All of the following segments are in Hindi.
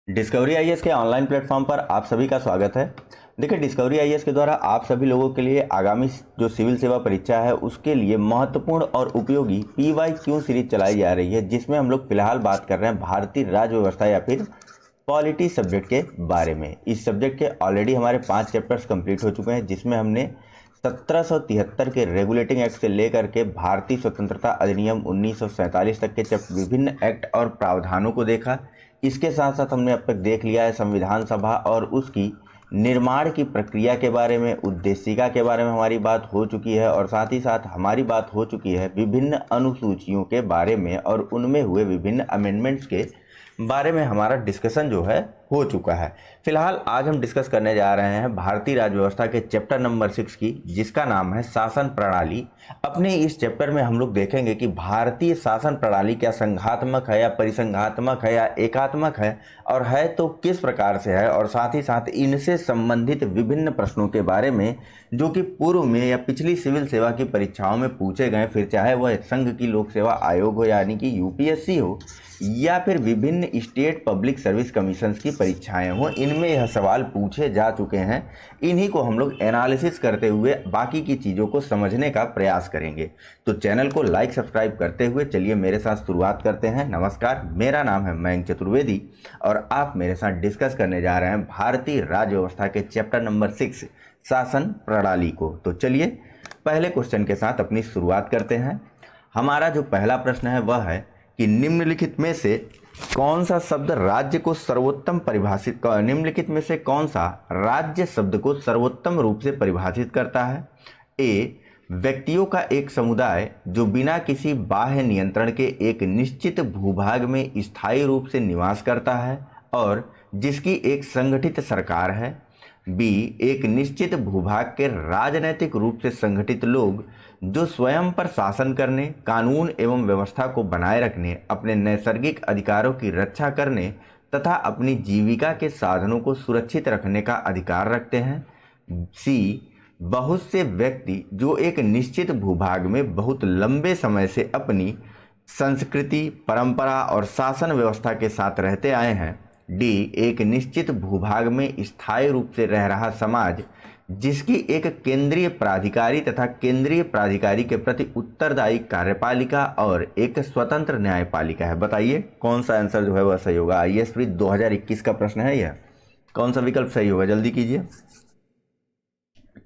डिस्कवरी आईएएस के ऑनलाइन प्लेटफॉर्म पर आप सभी का स्वागत है। देखिए, डिस्कवरी आईएएस के द्वारा आप सभी लोगों के लिए आगामी जो सिविल सेवा परीक्षा है उसके लिए महत्वपूर्ण और उपयोगी PYQ सीरीज चलाई जा रही है, जिसमें हम लोग फिलहाल बात कर रहे हैं भारतीय राज्य व्यवस्था या फिर पॉलिटी सब्जेक्ट के बारे में। इस सब्जेक्ट के ऑलरेडी हमारे 5 चैप्टर्स कंप्लीट हो चुके हैं, जिसमें हमने 1773 के रेगुलेटिंग एक्ट से लेकर के भारतीय स्वतंत्रता अधिनियम 1947 तक के विभिन्न एक्ट और प्रावधानों को देखा। इसके साथ साथ हमने अब तक देख लिया है संविधान सभा और उसकी निर्माण की प्रक्रिया के बारे में, उद्देशिका के बारे में हमारी बात हो चुकी है, और साथ ही साथ हमारी बात हो चुकी है विभिन्न अनुसूचियों के बारे में और उनमें हुए विभिन्न अमेंडमेंट्स के बारे में हमारा डिस्कशन जो है हो चुका है। फिलहाल आज हम डिस्कस करने जा रहे हैं भारतीय राज्य व्यवस्था के चैप्टर नंबर 6 की, जिसका नाम है शासन प्रणाली। अपने इस चैप्टर में हम लोग देखेंगे कि भारतीय शासन प्रणाली क्या संघात्मक है या परिसंघात्मक है या एकात्मक है, और है तो किस प्रकार से है, और साथ ही साथ इनसे संबंधित विभिन्न प्रश्नों के बारे में जो कि पूर्व में या पिछली सिविल सेवा की परीक्षाओं में पूछे गए, फिर चाहे वह संघ की लोक सेवा आयोग हो यानी कि यूपीएससी हो या फिर विभिन्न स्टेट पब्लिक सर्विस कमीशंस की परीक्षाएं हों, इनमें यह सवाल पूछे जा चुके हैं। इन्हीं को हम लोग एनालिसिस करते हुए बाकी की चीज़ों को समझने का प्रयास करेंगे। तो चैनल को लाइक सब्सक्राइब करते हुए चलिए मेरे साथ शुरुआत करते हैं। नमस्कार, मेरा नाम है मयंक चतुर्वेदी और आप मेरे साथ डिस्कस करने जा रहे हैं भारतीय राज्य व्यवस्था के चैप्टर नंबर 6 शासन प्रणाली को। तो चलिए पहले क्वेश्चन के साथ अपनी शुरुआत करते हैं। हमारा जो पहला प्रश्न है वह है कि निम्नलिखित में से कौन सा शब्द राज्य को सर्वोत्तम परिभाषित निम्नलिखित में से कौन सा राज्य शब्द को सर्वोत्तम रूप से परिभाषित करता है? ए, व्यक्तियों का एक समुदाय जो बिना किसी बाह्य नियंत्रण के एक निश्चित भूभाग में स्थायी रूप से निवास करता है और जिसकी एक संगठित सरकार है। बी, एक निश्चित भूभाग के राजनैतिक रूप से संगठित लोग जो स्वयं पर शासन करने, कानून एवं व्यवस्था को बनाए रखने, अपने नैसर्गिक अधिकारों की रक्षा करने तथा अपनी जीविका के साधनों को सुरक्षित रखने का अधिकार रखते हैं। सी, बहुत से व्यक्ति जो एक निश्चित भूभाग में बहुत लंबे समय से अपनी संस्कृति, परंपरा और शासन व्यवस्था के साथ रहते आए हैं। डी, एक निश्चित भूभाग में स्थायी रूप से रह रहा समाज जिसकी एक केंद्रीय प्राधिकारी तथा केंद्रीय प्राधिकारी के प्रति उत्तरदायी कार्यपालिका और एक स्वतंत्र न्यायपालिका है। बताइए कौन सा आंसर जो है वह सही होगा। आईएएस 2021 का प्रश्न है यह। कौन सा विकल्प सही होगा, जल्दी कीजिए।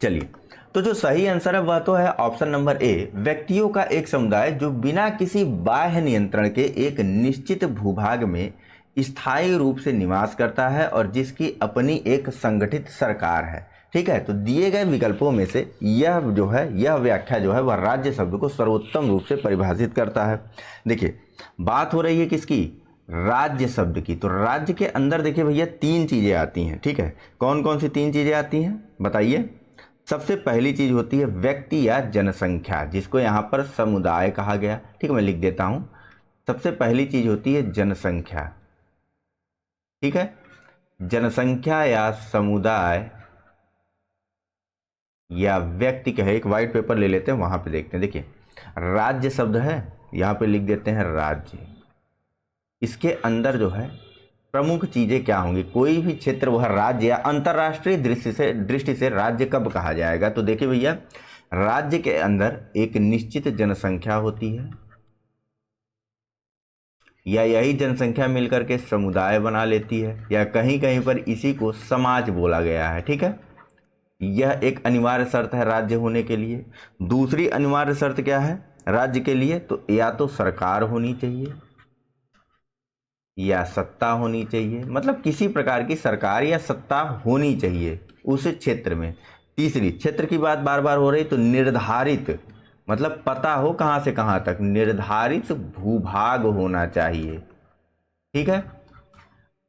चलिए, तो जो सही आंसर है वह तो है ऑप्शन नंबर ए, व्यक्तियों का एक समुदाय जो बिना किसी बाह्य नियंत्रण के एक निश्चित भूभाग में स्थायी रूप से निवास करता है और जिसकी अपनी एक संगठित सरकार है। ठीक है, तो दिए गए विकल्पों में से यह जो है, यह व्याख्या जो है वह राज्य शब्द को सर्वोत्तम रूप से परिभाषित करता है। देखिए, बात हो रही है किसकी? राज्य शब्द की। तो राज्य के अंदर देखिए भैया 3 चीजें आती हैं। ठीक है, कौन कौन सी 3 चीजें आती हैं बताइए। सबसे पहली चीज होती है व्यक्ति या जनसंख्या, जिसको यहाँ पर समुदाय कहा गया। ठीक है, मैं लिख देता हूं। सबसे पहली चीज होती है जनसंख्या। ठीक है, जनसंख्या या समुदाय या व्यक्ति कहे, एक वाइट पेपर ले लेते हैं, वहां पे देखते हैं। देखिए, राज्य शब्द है, यहां पे लिख देते हैं राज्य। इसके अंदर जो है प्रमुख चीजें क्या होंगी? कोई भी क्षेत्र वह राज्य या अंतरराष्ट्रीय दृष्टि से राज्य कब कहा जाएगा? तो देखिए भैया, राज्य के अंदर एक निश्चित जनसंख्या होती है या यही जनसंख्या मिलकर के समुदाय बना लेती है, या कहीं कहीं पर इसी को समाज बोला गया है। ठीक है, यह एक अनिवार्य शर्त है राज्य होने के लिए। दूसरी अनिवार्य शर्त क्या है राज्य के लिए? तो या तो सरकार होनी चाहिए या सत्ता होनी चाहिए, मतलब किसी प्रकार की सरकार या सत्ता होनी चाहिए उस क्षेत्र में। तीसरी, क्षेत्र की बात बार बार हो रही, तो निर्धारित, मतलब पता हो कहां से कहां तक, निर्धारित भूभाग होना चाहिए। ठीक है,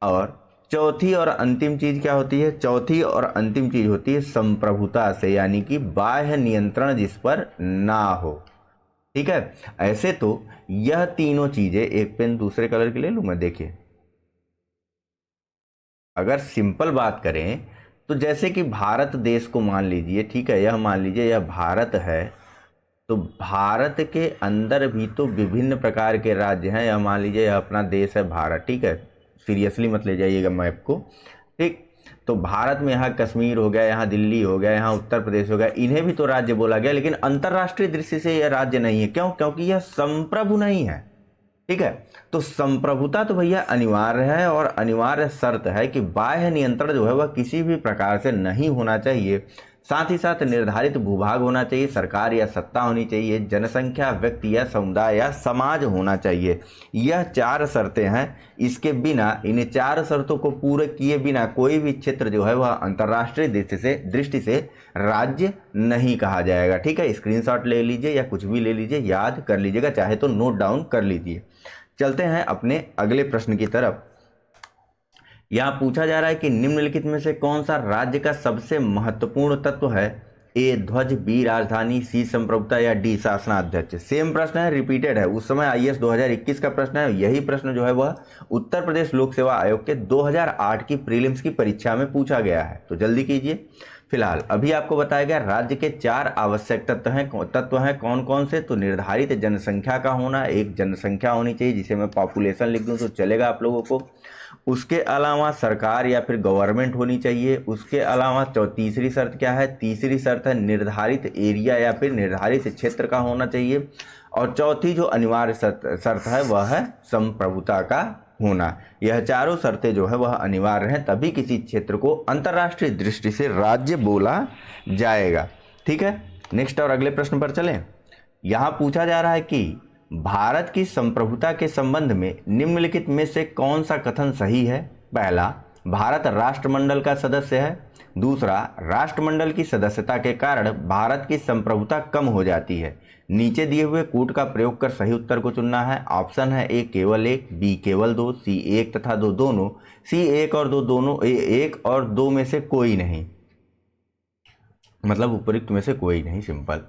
और चौथी और अंतिम चीज क्या होती है? चौथी और अंतिम चीज होती है संप्रभुता से, यानी कि बाह्य नियंत्रण जिस पर ना हो। ठीक है, ऐसे तो यह तीनों चीजें, एक पेन दूसरे कलर की ले लूं मैं। देखिए, अगर सिंपल बात करें तो जैसे कि भारत देश को मान लीजिए, ठीक है, यह मान लीजिए यह भारत है, तो भारत के अंदर भी तो विभिन्न प्रकार के राज्य हैं। यह मान लीजिए यह अपना देश है भारत। ठीक है, सीरियसली मत ले जाइएगा मैप को, ठीक। तो भारत में यहाँ कश्मीर हो गया, यहाँ दिल्ली हो गया, यहाँ उत्तर प्रदेश हो गया, इन्हें भी तो राज्य बोला गया, लेकिन अंतर्राष्ट्रीय दृष्टि से यह राज्य नहीं है। क्यों? क्योंकि यह संप्रभु नहीं है, ठीक है। तो संप्रभुता तो भैया अनिवार्य है, और अनिवार्य शर्त है कि बाह्य नियंत्रण जो है वह किसी भी प्रकार से नहीं होना चाहिए। साथ ही साथ निर्धारित भूभाग होना चाहिए, सरकार या सत्ता होनी चाहिए, जनसंख्या, व्यक्ति या समुदाय या समाज होना चाहिए। यह 4 शर्तें हैं। इसके बिना, इन 4 शर्तों को पूरे किए बिना कोई भी क्षेत्र जो है वह अंतर्राष्ट्रीय दृष्टि से राज्य नहीं कहा जाएगा, ठीक है। स्क्रीनशॉट ले लीजिए या कुछ भी ले लीजिए, याद कर लीजिएगा, चाहे तो नोट डाउन कर लीजिए। चलते हैं अपने अगले प्रश्न की तरफ। यहां पूछा जा रहा है कि निम्नलिखित में से कौन सा राज्य का सबसे महत्वपूर्ण तत्व है? ए ध्वज, बी राजधानी, सी संप्रभुता या डी शासनाध्यक्ष। सेम प्रश्न है, रिपीटेड है। उस समय आईएएस 2021 का प्रश्न है। यही प्रश्न जो है वह उत्तर प्रदेश लोक सेवा आयोग के 2008 की प्रीलिम्स की परीक्षा में पूछा गया है, तो जल्दी कीजिए। फिलहाल अभी आपको बताया गया राज्य के 4 आवश्यक तत्व हैं कौन कौन से? तो निर्धारित जनसंख्या का होना, एक जनसंख्या होनी चाहिए, जिसे मैं पॉपुलेशन लिख दूं तो चलेगा आप लोगों को। उसके अलावा सरकार या फिर गवर्नमेंट होनी चाहिए। उसके अलावा तीसरी शर्त क्या है? तीसरी शर्त है निर्धारित एरिया या फिर निर्धारित क्षेत्र का होना चाहिए। और चौथी जो अनिवार्य शर्त है वह है संप्रभुता का होना। यह चारों शर्तें जो है वह अनिवार्य हैं, तभी किसी क्षेत्र को अंतर्राष्ट्रीय दृष्टि से राज्य बोला जाएगा, ठीक है। नेक्स्ट और अगले प्रश्न पर चलें। यहाँ पूछा जा रहा है कि भारत की संप्रभुता के संबंध में निम्नलिखित में से कौन सा कथन सही है? पहला, भारत राष्ट्रमंडल का सदस्य है। दूसरा, राष्ट्रमंडल की सदस्यता के कारण भारत की संप्रभुता कम हो जाती है। नीचे दिए हुए कूट का प्रयोग कर सही उत्तर को चुनना है। ऑप्शन है ए केवल 1, बी केवल 2, सी 1 तथा 2 दोनों, सी 1 और 2 दोनों, 1 और 2 में से कोई नहीं, मतलब उपयुक्त में से कोई नहीं, सिंपल।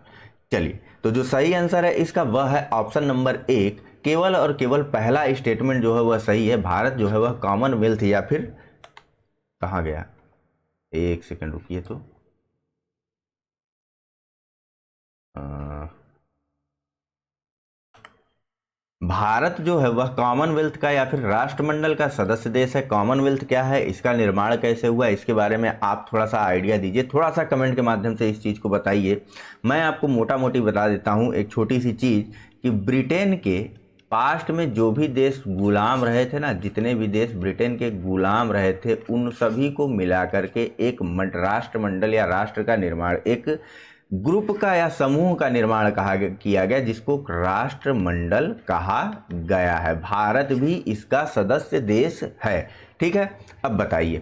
चलिए, तो जो सही आंसर है इसका वह है ऑप्शन नंबर 1, केवल और केवल पहला स्टेटमेंट जो है वह सही है। भारत जो है वह कॉमनवेल्थ या फिर कहाँ गया, एक सेकंड रुकिए, तो भारत जो है वह कॉमनवेल्थ का या फिर राष्ट्रमंडल का सदस्य देश है। कॉमनवेल्थ क्या है, इसका निर्माण कैसे हुआ, इसके बारे में आप थोड़ा सा आइडिया दीजिए, थोड़ा सा कमेंट के माध्यम से इस चीज़ को बताइए। मैं आपको मोटा मोटी बता देता हूँ एक छोटी सी चीज़, कि ब्रिटेन के पास्ट में जो भी देश गुलाम रहे थे ना, जितने भी देश ब्रिटेन के गुलाम रहे थे, उन सभी को मिला करके एक राष्ट्रमंडल या राष्ट्र का निर्माण, एक ग्रुप का या समूह का निर्माण किया गया, जिसको राष्ट्रमंडल कहा गया है। भारत भी इसका सदस्य देश है, ठीक है। अब बताइए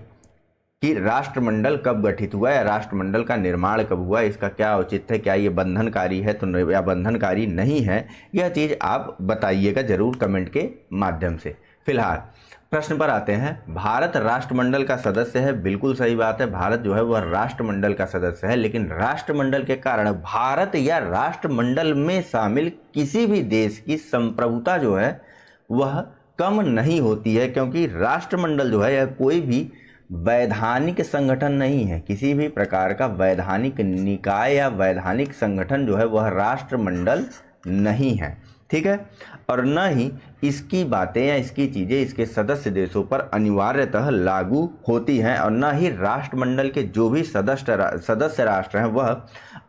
कि राष्ट्रमंडल कब गठित हुआ या राष्ट्रमंडल का निर्माण कब हुआ, इसका क्या औचित्य है, क्या ये बंधनकारी है तो या बंधनकारी नहीं है, यह चीज़ आप बताइएगा जरूर कमेंट के माध्यम से। फिलहाल प्रश्न पर आते हैं। भारत राष्ट्रमंडल का सदस्य है, बिल्कुल सही बात है, भारत जो है वह राष्ट्रमंडल का सदस्य है, लेकिन राष्ट्रमंडल के कारण भारत या राष्ट्रमंडल में शामिल किसी भी देश की संप्रभुता जो है वह कम नहीं होती है, क्योंकि राष्ट्रमंडल जो है यह कोई भी वैधानिक संगठन नहीं है। किसी भी प्रकार का वैधानिक निकाय या वैधानिक संगठन जो है वह राष्ट्रमंडल नहीं है, ठीक है। और न ही इसकी बातें या इसकी चीज़ें इसके सदस्य देशों पर अनिवार्यतः लागू होती हैं, और न ही राष्ट्रमंडल के जो भी सदस्य राष्ट्र हैं वह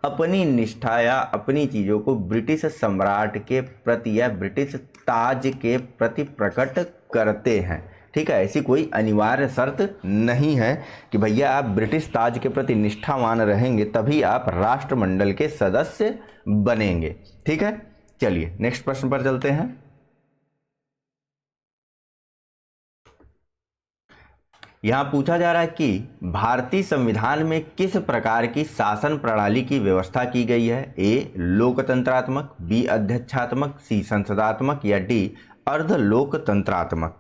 अपनी निष्ठा या अपनी चीज़ों को ब्रिटिश सम्राट के प्रति या ब्रिटिश ताज के प्रति प्रकट करते हैं, ठीक है। ऐसी कोई अनिवार्य शर्त नहीं है कि भैया आप ब्रिटिश ताज के प्रति निष्ठावान रहेंगे तभी आप राष्ट्रमंडल के सदस्य बनेंगे, ठीक है। चलिए नेक्स्ट प्रश्न पर चलते हैं। यहां पूछा जा रहा है कि भारतीय संविधान में किस प्रकार की शासन प्रणाली की व्यवस्था की गई है? ए लोकतंत्रात्मक, बी अध्यक्षात्मक, सी संसदात्मक या डी अर्ध लोकतंत्रात्मक।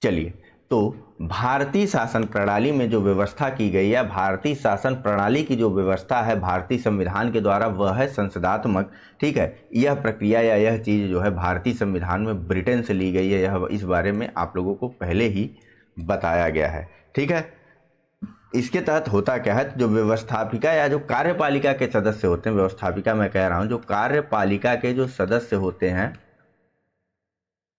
चलिए, तो भारतीय शासन प्रणाली में जो व्यवस्था की गई है, भारतीय शासन प्रणाली की जो व्यवस्था है भारतीय संविधान के द्वारा, वह है संसदात्मक, ठीक है। यह प्रक्रिया या यह चीज़ जो है भारतीय संविधान में ब्रिटेन से ली गई है, यह इस बारे में आप लोगों को पहले ही बताया गया है, ठीक है। इसके तहत होता क्या है, जो व्यवस्थापिका या जो कार्यपालिका के सदस्य होते हैं, व्यवस्थापिका मैं कह रहा हूँ, जो कार्यपालिका के जो सदस्य होते हैं,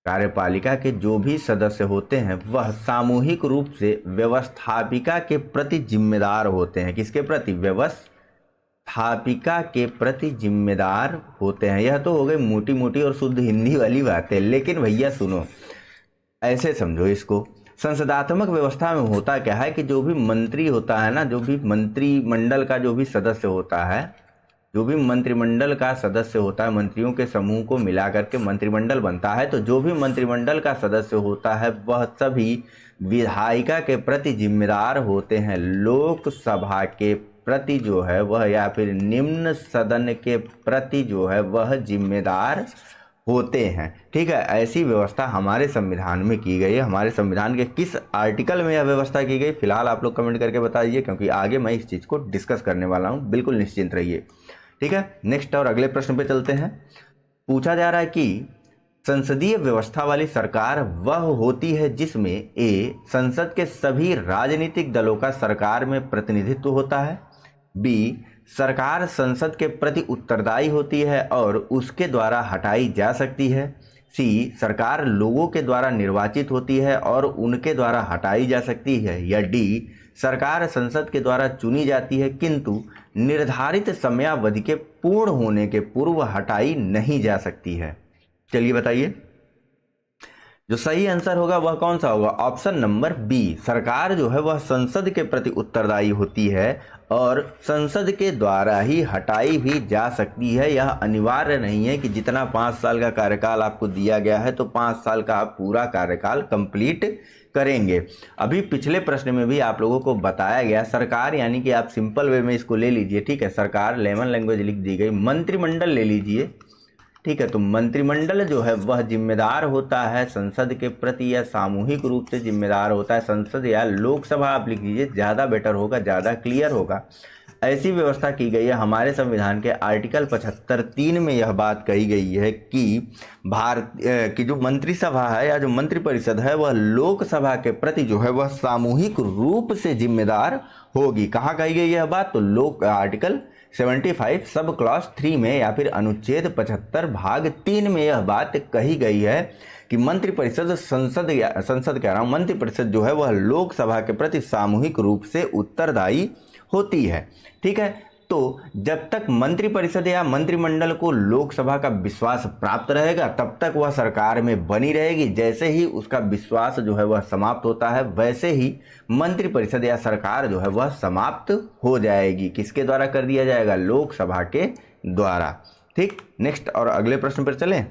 कार्यपालिका के जो भी सदस्य होते हैं वह सामूहिक रूप से व्यवस्थापिका के प्रति जिम्मेदार होते हैं। किसके प्रति? व्यवस्थापिका के प्रति जिम्मेदार होते हैं। यह तो हो गई मोटी मोटी और शुद्ध हिंदी वाली बातें, लेकिन भैया सुनो, ऐसे समझो इसको। संसदात्मक व्यवस्था में होता क्या है कि जो भी मंत्री होता है ना, जो भी मंत्रिमंडल का जो भी सदस्य होता है, जो भी मंत्रिमंडल का सदस्य होता है, मंत्रियों के समूह को मिला करके मंत्रिमंडल बनता है, तो जो भी मंत्रिमंडल का सदस्य होता है वह सभी विधायिका के प्रति जिम्मेदार होते हैं। लोकसभा के प्रति जो है वह, या फिर निम्न सदन के प्रति जो है वह जिम्मेदार होते हैं। ठीक है, ऐसी व्यवस्था हमारे संविधान में की गई है। हमारे संविधान के किस आर्टिकल में यह व्यवस्था की गई, फिलहाल आप लोग कमेंट करके बता दीजिए, क्योंकि आगे मैं इस चीज़ को डिस्कस करने वाला हूँ। बिल्कुल निश्चिंत रहिए। ठीक है, नेक्स्ट और अगले प्रश्न पे चलते हैं। पूछा जा रहा है कि संसदीय व्यवस्था वाली सरकार वह होती है जिसमें ए, संसद के सभी राजनीतिक दलों का सरकार में प्रतिनिधित्व होता है, बी, सरकार संसद के प्रति उत्तरदायी होती है और उसके द्वारा हटाई जा सकती है, सी, सरकार लोगों के द्वारा निर्वाचित होती है और उनके द्वारा हटाई जा सकती है, या डी, सरकार संसद के द्वारा चुनी जाती है किंतु निर्धारित समयावधि के पूर्ण होने के पूर्व हटाई नहीं जा सकती है। चलिए बताइए, जो सही आंसर होगा वह कौन सा होगा? ऑप्शन नंबर बी, सरकार जो है वह संसद के प्रति उत्तरदायी होती है और संसद के द्वारा ही हटाई भी जा सकती है। यह अनिवार्य नहीं है कि जितना 5 साल का कार्यकाल आपको दिया गया है तो 5 साल का आप पूरा कार्यकाल कंप्लीट करेंगे। अभी पिछले प्रश्न में भी आप लोगों को बताया गया, सरकार यानी कि आप सिंपल वे में इसको ले लीजिए। ठीक है, सरकार लेमन लैंग्वेज लिख दी गई, मंत्रिमंडल ले लीजिए। ठीक है, तो मंत्रिमंडल जो है वह जिम्मेदार होता है संसद के प्रति, या सामूहिक रूप से जिम्मेदार होता है। संसद या लोकसभा आप लिख लीजिए, ज़्यादा बेटर होगा, ज़्यादा क्लियर होगा। ऐसी व्यवस्था की गई है हमारे संविधान के आर्टिकल 75(3) में। यह बात कही गई है कि भारत की जो मंत्रिसभा है या जो मंत्रिपरिषद है वह लोकसभा के प्रति जो है वह सामूहिक रूप से जिम्मेदार होगी। कहाँ कही गई यह बात? तो आर्टिकल 75 सब क्लॉज 3 में, या फिर अनुच्छेद 75 भाग 3 में यह बात कही गई है कि मंत्रिपरिषद मंत्रिपरिषद जो है वह लोकसभा के प्रति सामूहिक रूप से उत्तरदायी होती है। ठीक है, तो जब तक मंत्रिपरिषद या मंत्रिमंडल को लोकसभा का विश्वास प्राप्त रहेगा तब तक वह सरकार में बनी रहेगी। जैसे ही उसका विश्वास जो है वह समाप्त होता है वैसे ही मंत्रिपरिषद या सरकार जो है वह समाप्त हो जाएगी। किसके द्वारा कर दिया जाएगा? लोकसभा के द्वारा। ठीक, नेक्स्ट और अगले प्रश्न पर चलें।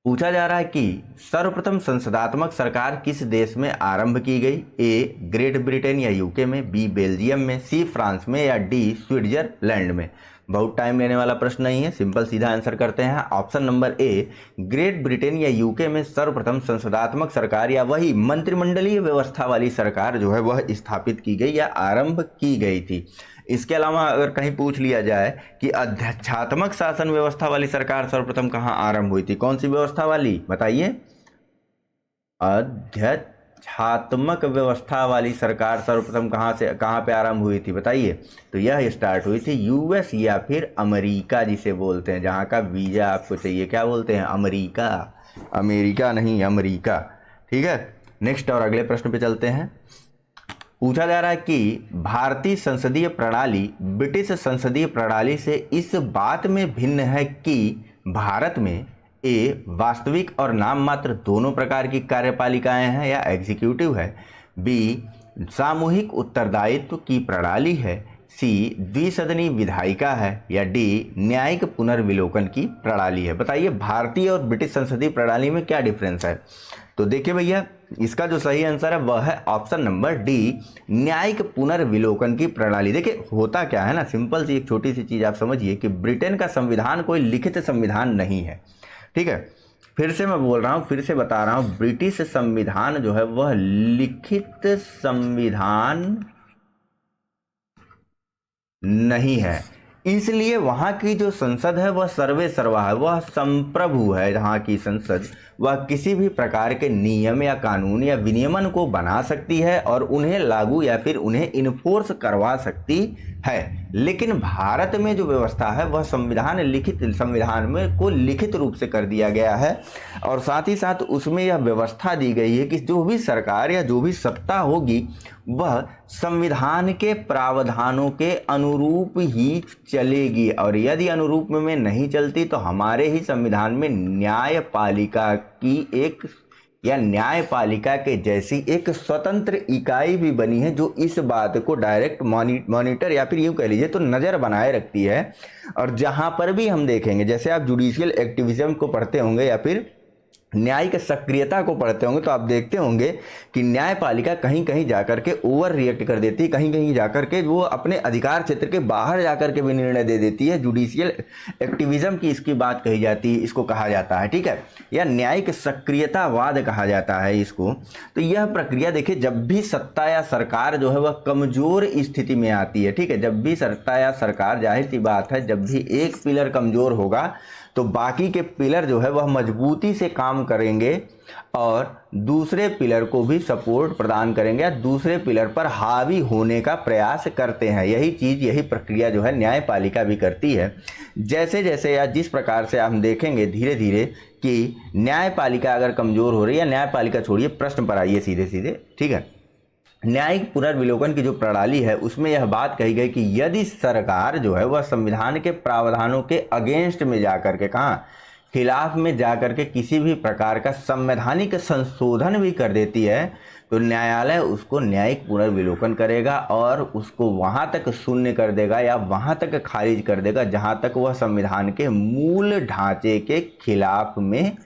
पूछा जा रहा है कि सर्वप्रथम संसदात्मक सरकार किस देश में आरंभ की गई? ए, ग्रेट ब्रिटेन या यूके में, बी, बेल्जियम में, सी, फ्रांस में, या डी, स्विट्जरलैंड में। बहुत टाइम लेने वाला प्रश्न नहीं है, सिंपल सीधा आंसर करते हैं। Option number A, great Britain या यूके में सर्वप्रथम संसदात्मक सरकार या वही मंत्रिमंडलीय व्यवस्था वाली सरकार जो है वह स्थापित की गई या आरंभ की गई थी। इसके अलावा अगर कहीं पूछ लिया जाए कि अध्यक्षात्मक शासन व्यवस्था वाली सरकार सर्वप्रथम कहाँ आरंभ हुई थी, कौन सी व्यवस्था वाली बताइए? अध्यक्षात्मक व्यवस्था वाली सरकार सर्वप्रथम कहाँ पे आरंभ हुई थी बताइए? तो यह स्टार्ट हुई थी यूएस या फिर अमेरिका जिसे बोलते हैं, जहाँ का वीजा आपको चाहिए। क्या बोलते हैं? अमेरिका, अमेरिका नहीं अमेरिका। ठीक है, नेक्स्ट और अगले प्रश्न पे चलते हैं। पूछा जा रहा है कि भारतीय संसदीय प्रणाली ब्रिटिश संसदीय प्रणाली से इस बात में भिन्न है कि भारत में ए, वास्तविक और नाम मात्र दोनों प्रकार की कार्यपालिकाएं हैं या एग्जीक्यूटिव है, बी, सामूहिक उत्तरदायित्व की प्रणाली है, सी, द्विसदनी विधायिका है, या डी, न्यायिक पुनर्विलोकन की प्रणाली है। बताइए भारतीय और ब्रिटिश संसदीय प्रणाली में क्या डिफरेंस है? तो देखिए भैया, इसका जो सही आंसर है वह है ऑप्शन नंबर डी, न्यायिक पुनर्विलोकन की प्रणाली। देखिए होता क्या है ना, सिंपल सी एक छोटी सी चीज आप समझिए कि ब्रिटेन का संविधान कोई लिखित संविधान नहीं है। ठीक है, फिर से मैं बोल रहा हूँ, फिर से बता रहा हूँ, ब्रिटिश संविधान जो है वह लिखित संविधान नहीं है। इसलिए वहाँ की जो संसद है वह सर्वे सर्वा है, वह संप्रभु है। जहाँ की संसद वह किसी भी प्रकार के नियम या कानून या विनियमन को बना सकती है और उन्हें लागू या फिर उन्हें इन्फोर्स करवा सकती है। लेकिन भारत में जो व्यवस्था है वह संविधान में को लिखित रूप से कर दिया गया है और साथ ही साथ उसमें यह व्यवस्था दी गई है कि जो भी सरकार या जो भी सत्ता होगी वह संविधान के प्रावधानों के अनुरूप ही चलेगी और यदि अनुरूप में नहीं चलती तो हमारे ही संविधान में न्यायपालिका की एक या न्यायपालिका के जैसी एक स्वतंत्र इकाई भी बनी है जो इस बात को डायरेक्ट मॉनिटर या फिर यूँ कह लीजिए तो नज़र बनाए रखती है। और जहाँ पर भी हम देखेंगे, जैसे आप जुडिशियल एक्टिविज्म को पढ़ते होंगे या फिर न्यायिक सक्रियता को पढ़ते होंगे तो आप देखते होंगे कि न्यायपालिका कहीं कहीं जाकर के ओवर रिएक्ट कर देती है, कहीं कहीं जाकर के वो अपने अधिकार क्षेत्र के बाहर जाकर के भी निर्णय दे देती है। जुडिशियल एक्टिविज्म की इसकी बात कही जाती है, इसको कहा जाता है, ठीक है, या न्यायिक सक्रियतावाद कहा जाता है इसको। तो यह प्रक्रिया देखिए, जब भी सत्ता या सरकार जो है वह कमजोर स्थिति में आती है, ठीक है, जब भी सत्ता या सरकार, जाहिर सी बात है, जब भी एक पिलर कमजोर होगा तो बाकी के पिलर जो है वह मजबूती से काम करेंगे और दूसरे पिलर को भी सपोर्ट प्रदान करेंगे या दूसरे पिलर पर हावी होने का प्रयास करते हैं। यही चीज़, यही प्रक्रिया जो है न्यायपालिका भी करती है। जैसे जैसे या जिस प्रकार से हम देखेंगे धीरे धीरे कि न्यायपालिका अगर कमज़ोर हो रही है, न्यायपालिका छोड़िए, प्रश्न पर आइए सीधे सीधे, ठीक है। न्यायिक पुनर्विलोकन की जो प्रणाली है उसमें यह बात कही गई कि यदि सरकार जो है वह संविधान के प्रावधानों के अगेंस्ट में जाकर के, कहाँ, खिलाफ में जाकर के किसी भी प्रकार का संवैधानिक संशोधन भी कर देती है तो न्यायालय उसको न्यायिक पुनर्विलोकन करेगा और उसको वहां तक शून्य कर देगा या वहां तक खारिज कर देगा जहां तक वह संविधान के मूल ढांचे के खिलाफ में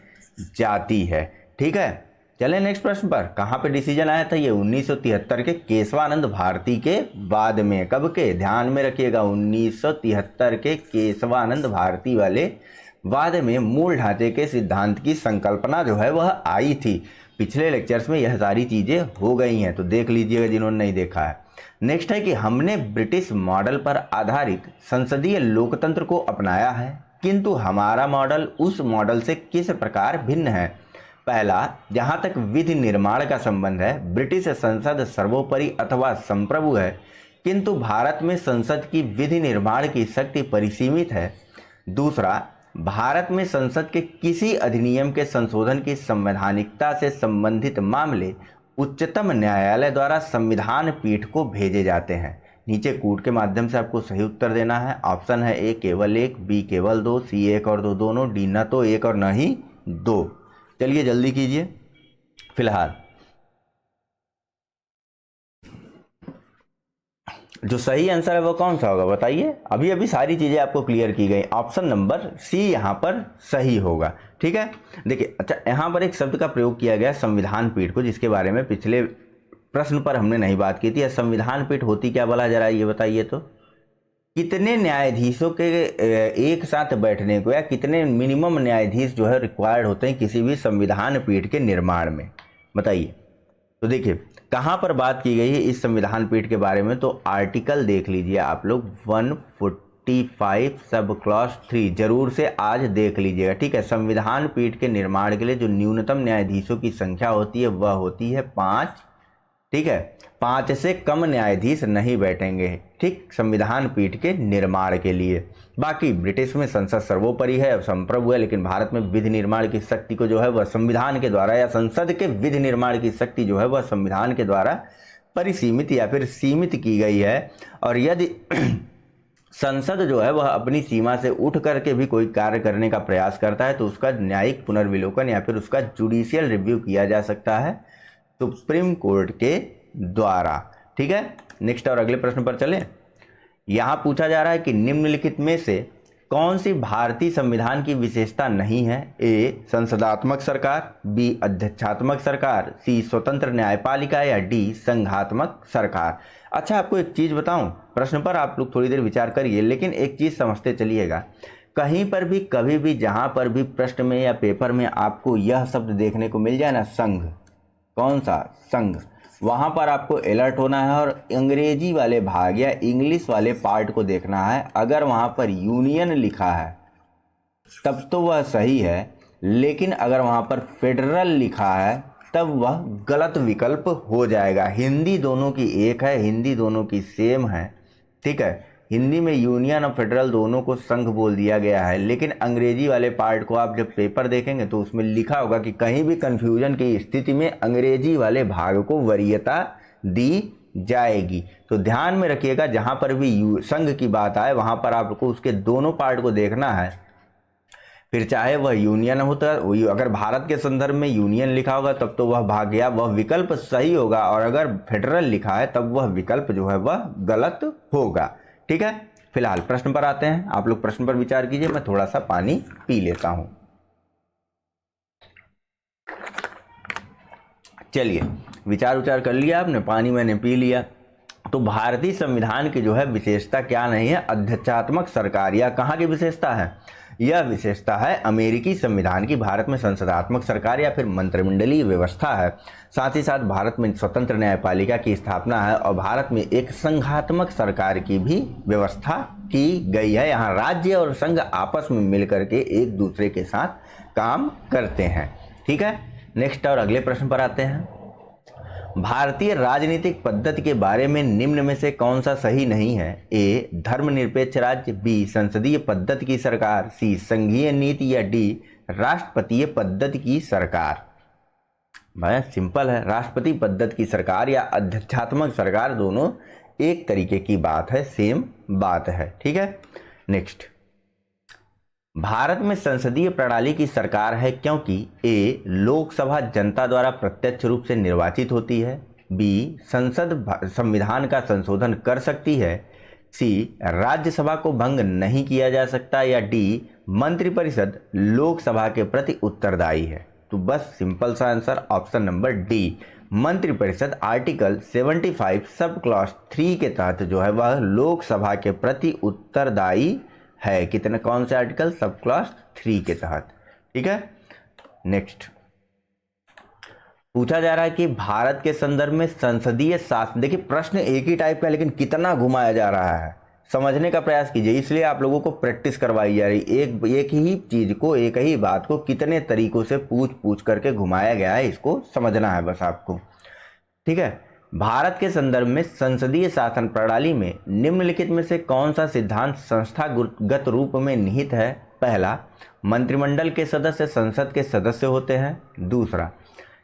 जाती है, ठीक है। चलें नेक्स्ट प्रश्न पर। कहाँ पे डिसीजन आया था? ये 1973 के केशवानंद भारती के बाद में। कब के? ध्यान में रखिएगा, 1973 के केशवानंद भारती वाले वाद में मूल ढांचे के सिद्धांत की संकल्पना जो है वह आई थी। पिछले लेक्चर्स में यह सारी चीज़ें हो गई हैं तो देख लीजिएगा जिन्होंने नहीं देखा है। नेक्स्ट है कि हमने ब्रिटिश मॉडल पर आधारित संसदीय लोकतंत्र को अपनाया है, किंतु हमारा मॉडल उस मॉडल से किस प्रकार भिन्न है? पहला, जहाँ तक विधि निर्माण का संबंध है, ब्रिटिश संसद सर्वोपरि अथवा संप्रभु है, किंतु भारत में संसद की विधि निर्माण की शक्ति परिसीमित है। दूसरा, भारत में संसद के किसी अधिनियम के संशोधन की संवैधानिकता से संबंधित मामले उच्चतम न्यायालय द्वारा संविधान पीठ को भेजे जाते हैं। नीचे कूट के माध्यम से आपको सही उत्तर देना है। ऑप्शन है ए केवल 1, बी केवल 2, सी 1 और 2 दोनों, डी न तो 1 और न ही 2। चलिए जल्दी कीजिए। फिलहाल जो सही आंसर है वो कौन सा होगा बताइए? अभी अभी सारी चीज़ें आपको क्लियर की गई। ऑप्शन नंबर सी यहाँ पर सही होगा, ठीक है। देखिए, अच्छा, यहाँ पर एक शब्द का प्रयोग किया गया संविधान पीठ को, जिसके बारे में पिछले प्रश्न पर हमने नहीं बात की थी। संविधान पीठ होती क्या भला, जरा ये बताइए तो? कितने न्यायाधीशों के एक साथ बैठने को या कितने मिनिमम न्यायाधीश जो है रिक्वायर्ड होते हैं किसी भी संविधान पीठ के निर्माण में, बताइए। तो देखिए कहाँ पर बात की गई है इस संविधान पीठ के बारे में, तो आर्टिकल देख लीजिए आप लोग 145 सब क्लॉज 3 जरूर से आज देख लीजिएगा, ठीक है। संविधान पीठ के निर्माण के लिए जो न्यूनतम न्यायाधीशों की संख्या होती है वह होती है 5, ठीक है। 5 से कम न्यायाधीश नहीं बैठेंगे, ठीक, संविधान पीठ के निर्माण के लिए। बाकी ब्रिटिश में संसद सर्वोपरि है, संप्रभु है, लेकिन भारत में विधि निर्माण की शक्ति को जो है वह संविधान के द्वारा, या संसद के विधि निर्माण की शक्ति जो है वह संविधान के द्वारा परिसीमित या फिर सीमित की गई है। और यदि संसद जो है वह अपनी सीमा से उठ करके भी कोई कार्य करने का प्रयास करता है तो उसका न्यायिक पुनर्विलोकन या फिर उसका जुडिशियल रिव्यू किया जा सकता है सुप्रीम कोर्ट के द्वारा, ठीक है। नेक्स्ट और अगले प्रश्न पर चलें। यहाँ पूछा जा रहा है कि निम्नलिखित में से कौन सी भारतीय संविधान की विशेषता नहीं है? ए संसदात्मक सरकार, बी अध्यक्षात्मक सरकार, सी स्वतंत्र न्यायपालिका या डी संघात्मक सरकार। अच्छा, आपको एक चीज़ बताऊं, प्रश्न पर आप लोग थोड़ी देर विचार करिए, लेकिन एक चीज़ समझते चलिएगा। कहीं पर भी कभी भी जहाँ पर भी प्रश्न में या पेपर में आपको यह शब्द देखने को मिल जाए ना, संघ, कौन सा? संघ, वहाँ पर आपको अलर्ट होना है और अंग्रेजी वाले भाग या इंग्लिश वाले पार्ट को देखना है। अगर वहाँ पर यूनियन लिखा है तब तो वह सही है, लेकिन अगर वहाँ पर फेडरल लिखा है तब वह गलत विकल्प हो जाएगा। हिंदी दोनों की एक है, हिंदी दोनों की सेम है, ठीक है। हिंदी में यूनियन और फेडरल दोनों को संघ बोल दिया गया है, लेकिन अंग्रेजी वाले पार्ट को आप जब पेपर देखेंगे तो उसमें लिखा होगा कि कहीं भी कन्फ्यूजन की स्थिति में अंग्रेजी वाले भाग को वरीयता दी जाएगी। तो ध्यान में रखिएगा, जहां पर भी संघ की बात आए वहां पर आपको उसके दोनों पार्ट को देखना है, फिर चाहे वह यूनियन होता है, अगर भारत के संदर्भ में यूनियन लिखा होगा तब तो वह भाग गया, वह विकल्प सही होगा, और अगर फेडरल लिखा है तब वह विकल्प जो है वह गलत होगा, ठीक है। फिलहाल प्रश्न पर आते हैं, आप लोग प्रश्न पर विचार कीजिए, मैं थोड़ा सा पानी पी लेता हूं। चलिए, विचार कर लिया आपने, पानी मैंने पी लिया। तो भारतीय संविधान की जो है विशेषता क्या नहीं है? अध्यक्षात्मक सरकार। या कहाँ की विशेषता है? यह विशेषता है अमेरिकी संविधान की। भारत में संसदात्मक सरकार या फिर मंत्रिमंडलीय व्यवस्था है। साथ ही साथ भारत में स्वतंत्र न्यायपालिका की स्थापना है और भारत में एक संघात्मक सरकार की भी व्यवस्था की गई है। यहाँ राज्य और संघ आपस में मिलकर के एक दूसरे के साथ काम करते हैं, ठीक है। नेक्स्ट और अगले प्रश्न पर आते हैं। भारतीय राजनीतिक पद्धति के बारे में निम्न में से कौन सा सही नहीं है? ए, धर्मनिरपेक्ष राज्य, बी, संसदीय पद्धति की सरकार, सी, संघीय नीति, या डी, राष्ट्रपतीय पद्धति की सरकार। भाई सिंपल है, राष्ट्रपति पद्धति की सरकार या अध्यक्षात्मक सरकार दोनों एक तरीके की बात है, सेम बात है, ठीक है। नेक्स्ट, भारत में संसदीय प्रणाली की सरकार है क्योंकि ए, लोकसभा जनता द्वारा प्रत्यक्ष रूप से निर्वाचित होती है, बी, संसद संविधान का संशोधन कर सकती है, सी, राज्यसभा को भंग नहीं किया जा सकता, या डी, मंत्रिपरिषद लोकसभा के प्रति उत्तरदायी है। तो बस सिंपल सा आंसर ऑप्शन नंबर डी, मंत्रिपरिषद आर्टिकल 75 सब क्लॉज 3 के तहत जो है वह लोकसभा के प्रति उत्तरदायी है। कितने, कौन से आर्टिकल? सब क्लॉज 3 के तहत, ठीक है। नेक्स्ट, पूछा जा रहा है कि भारत के संदर्भ में संसदीय शासन, देखिए प्रश्न एक ही टाइप का लेकिन कितना घुमाया जा रहा है, समझने का प्रयास कीजिए। इसलिए आप लोगों को प्रैक्टिस करवाई जा रही, एक ही चीज को, एक ही बात को कितने तरीकों से पूछ करके घुमाया गया है, इसको समझना है बस आपको, ठीक है। भारत के संदर्भ में संसदीय शासन प्रणाली में निम्नलिखित में से कौन सा सिद्धांत संस्थागत रूप में निहित है? पहला, मंत्रिमंडल के सदस्य संसद के सदस्य होते हैं। दूसरा,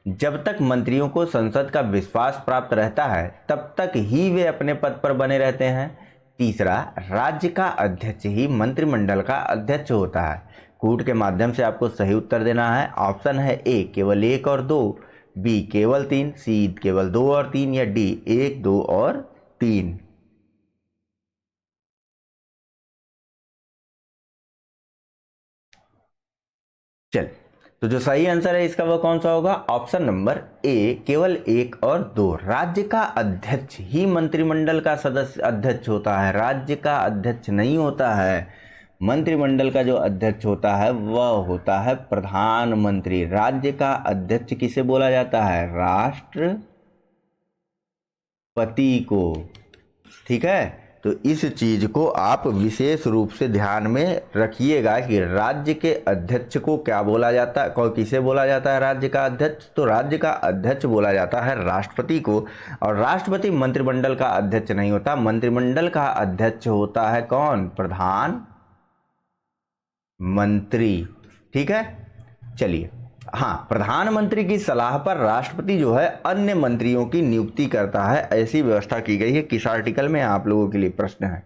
जब तक मंत्रियों को संसद का विश्वास प्राप्त रहता है तब तक ही वे अपने पद पर बने रहते हैं। तीसरा, राज्य का अध्यक्ष ही मंत्रिमंडल का अध्यक्ष होता है। कूट के माध्यम से आपको सही उत्तर देना है। ऑप्शन है ए, केवल 1 और 2, बी, केवल 3, सी, केवल 2 और 3, या डी, 1, 2 और 3। चल, तो जो सही आंसर है इसका वो कौन सा होगा? ऑप्शन नंबर ए, केवल 1 और 2। राज्य का अध्यक्ष ही मंत्रिमंडल का सदस्य अध्यक्ष होता है, राज्य का अध्यक्ष नहीं होता है। मंत्रिमंडल का जो अध्यक्ष होता है वह होता है प्रधानमंत्री। राज्य का अध्यक्ष किसे बोला जाता है? राष्ट्रपति को, ठीक है। तो इस चीज को आप विशेष रूप से ध्यान में रखिएगा कि राज्य के अध्यक्ष को क्या बोला जाता है, किसे बोला जाता है राज्य का अध्यक्ष? तो राज्य का अध्यक्ष बोला जाता है राष्ट्रपति को, और राष्ट्रपति मंत्रिमंडल का अध्यक्ष नहीं होता। मंत्रिमंडल का अध्यक्ष होता है कौन? प्रधानमंत्री, ठीक है। चलिए, हाँ, प्रधानमंत्री की सलाह पर राष्ट्रपति जो है अन्य मंत्रियों की नियुक्ति करता है, ऐसी व्यवस्था की गई है। किस आर्टिकल में? आप लोगों के लिए प्रश्न है,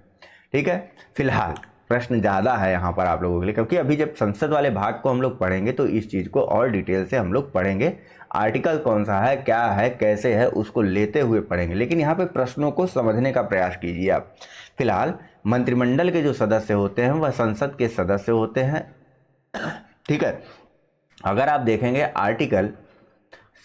ठीक है। फिलहाल प्रश्न ज़्यादा है यहाँ पर आप लोगों के लिए, क्योंकि अभी जब संसद वाले भाग को हम लोग पढ़ेंगे तो इस चीज़ को और डिटेल से हम लोग पढ़ेंगे। आर्टिकल कौन सा है, क्या है, कैसे है, उसको लेते हुए पढ़ेंगे, लेकिन यहाँ पे प्रश्नों को समझने का प्रयास कीजिए आप। फिलहाल मंत्रिमंडल के जो सदस्य होते हैं वह संसद के सदस्य होते हैं, ठीक है। अगर आप देखेंगे आर्टिकल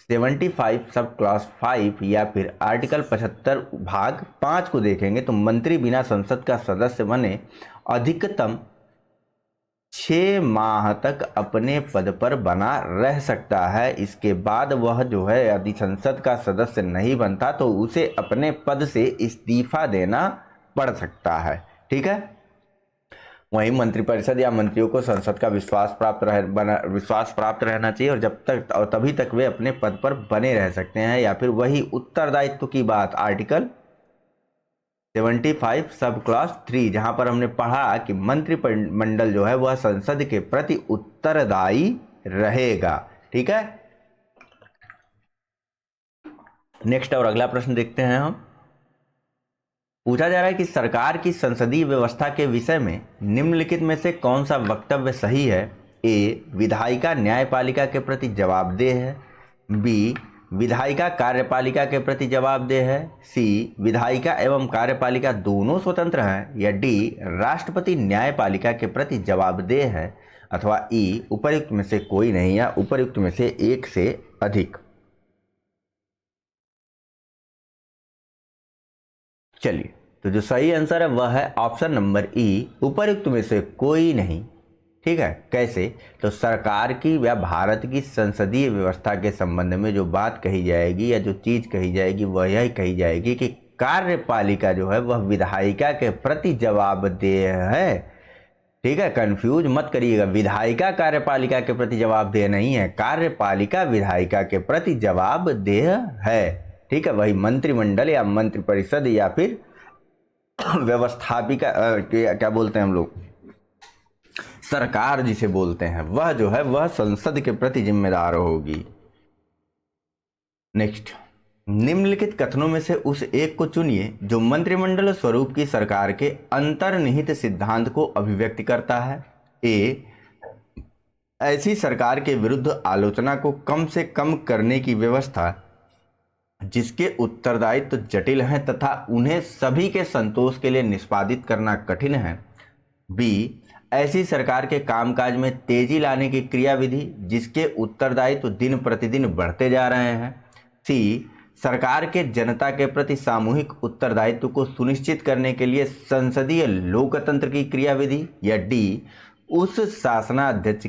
75 सब क्लॉज 5 या फिर आर्टिकल 75 भाग 5 को देखेंगे तो मंत्री बिना संसद का सदस्य बने अधिकतम 6 माह तक अपने पद पर बना रह सकता है। इसके बाद वह जो है यदि संसद का सदस्य नहीं बनता तो उसे अपने पद से इस्तीफा देना पड़ सकता है, ठीक है। वहीं मंत्रिपरिषद या मंत्रियों को संसद का विश्वास प्राप्त रहना चाहिए, और जब तक और तभी तक वे अपने पद पर बने रह सकते हैं। या फिर वही उत्तरदायित्व की बात, आर्टिकल 75 सब क्लॉज 3, जहां पर हमने पढ़ा कि मंत्रिमंडल जो है वह संसद के प्रति उत्तरदायी रहेगा। ठीक है, नेक्स्ट और अगला प्रश्न देखते हैं हम। पूछा जा रहा है कि सरकार की संसदीय व्यवस्था के विषय में निम्नलिखित में से कौन सा वक्तव्य सही है। ए, विधायिका न्यायपालिका के प्रति जवाबदेह है। बी, विधायिका कार्यपालिका के प्रति जवाबदेह है। सी, विधायिका एवं कार्यपालिका दोनों स्वतंत्र हैं। या डी, राष्ट्रपति न्यायपालिका के प्रति जवाबदेह है। अथवा ई, उपर्युक्त में से कोई नहीं या उपर्युक्त में से एक से अधिक। चलिए, तो जो सही आंसर है वह है ऑप्शन नंबर ई, उपर्युक्त में से कोई नहीं। ठीक है, कैसे? तो सरकार की या भारत की संसदीय व्यवस्था के संबंध में जो बात कही जाएगी या जो चीज कही जाएगी वह यही कही जाएगी कि कार्यपालिका जो है वह विधायिका के प्रति जवाबदेह है। ठीक है, कंफ्यूज मत करिएगा, विधायिका कार्यपालिका के प्रति जवाबदेह नहीं है, कार्यपालिका विधायिका के प्रति जवाबदेह है। ठीक है, वही मंत्रिमंडल या मंत्रिपरिषद या फिर व्यवस्थापिका क्या बोलते हैं हम लोग, सरकार जिसे बोलते हैं, वह जो है वह संसद के प्रति जिम्मेदार होगी। नेक्स्ट, निम्नलिखित कथनों में से उस एक को चुनिए जो मंत्रिमंडल स्वरूप की सरकार के अंतर्निहित सिद्धांत को अभिव्यक्त करता है। ए, ऐसी सरकार के विरुद्ध आलोचना को कम से कम करने की व्यवस्था जिसके उत्तरदायित्व जटिल हैं तथा उन्हें सभी के संतोष के लिए निष्पादित करना कठिन है। बी, ऐसी सरकार के कामकाज में तेजी लाने की क्रियाविधि जिसके उत्तरदायित्व दिन प्रतिदिन बढ़ते जा रहे हैं। सी, सरकार के जनता के प्रति सामूहिक उत्तरदायित्व को सुनिश्चित करने के लिए संसदीय लोकतंत्र की क्रियाविधि। या डी, उस शासनाध्यक्ष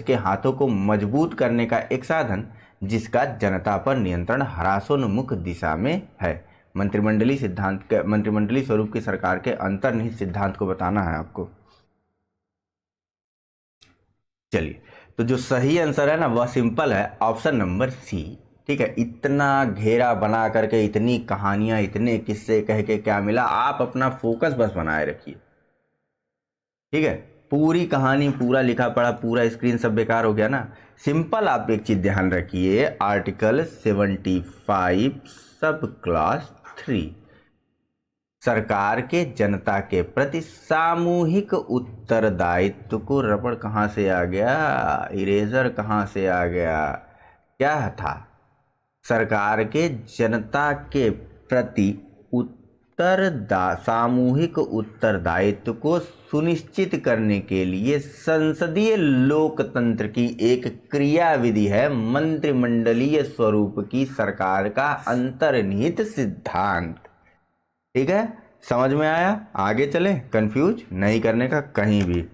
के हाथों को मजबूत करने का एक साधन जिसका जनता पर नियंत्रण ह्रासोन्मुख दिशा में है। मंत्रिमंडलीय स्वरूप की सरकार के अंतर्निहित सिद्धांत को बताना है आपको। चलिए, तो जो सही आंसर है ना वह सिंपल है, ऑप्शन नंबर सी। ठीक है, इतना घेरा बना करके, इतनी कहानियां, इतने किस्से कह के क्या मिला, आप अपना फोकस बस बनाए रखिए। ठीक है, पूरी कहानी, पूरा लिखा पढ़ा, पूरा स्क्रीन सब बेकार हो गया ना। सिंपल आप एक चीज ध्यान रखिए, आर्टिकल 75 सब क्लास 3, सरकार के जनता के प्रति सामूहिक उत्तरदायित्व को, रबड़ कहाँ से आ गया, इरेजर कहाँ से आ गया, क्या था, सरकार के जनता के प्रति सामूहिक उत्तरदायित्व को सुनिश्चित करने के लिए संसदीय लोकतंत्र की एक क्रियाविधि है मंत्रिमंडलीय स्वरूप की सरकार का अंतर्निहित सिद्धांत। ठीक है, समझ में आया? आगे चले, कंफ्यूज नहीं करने का कहीं भी।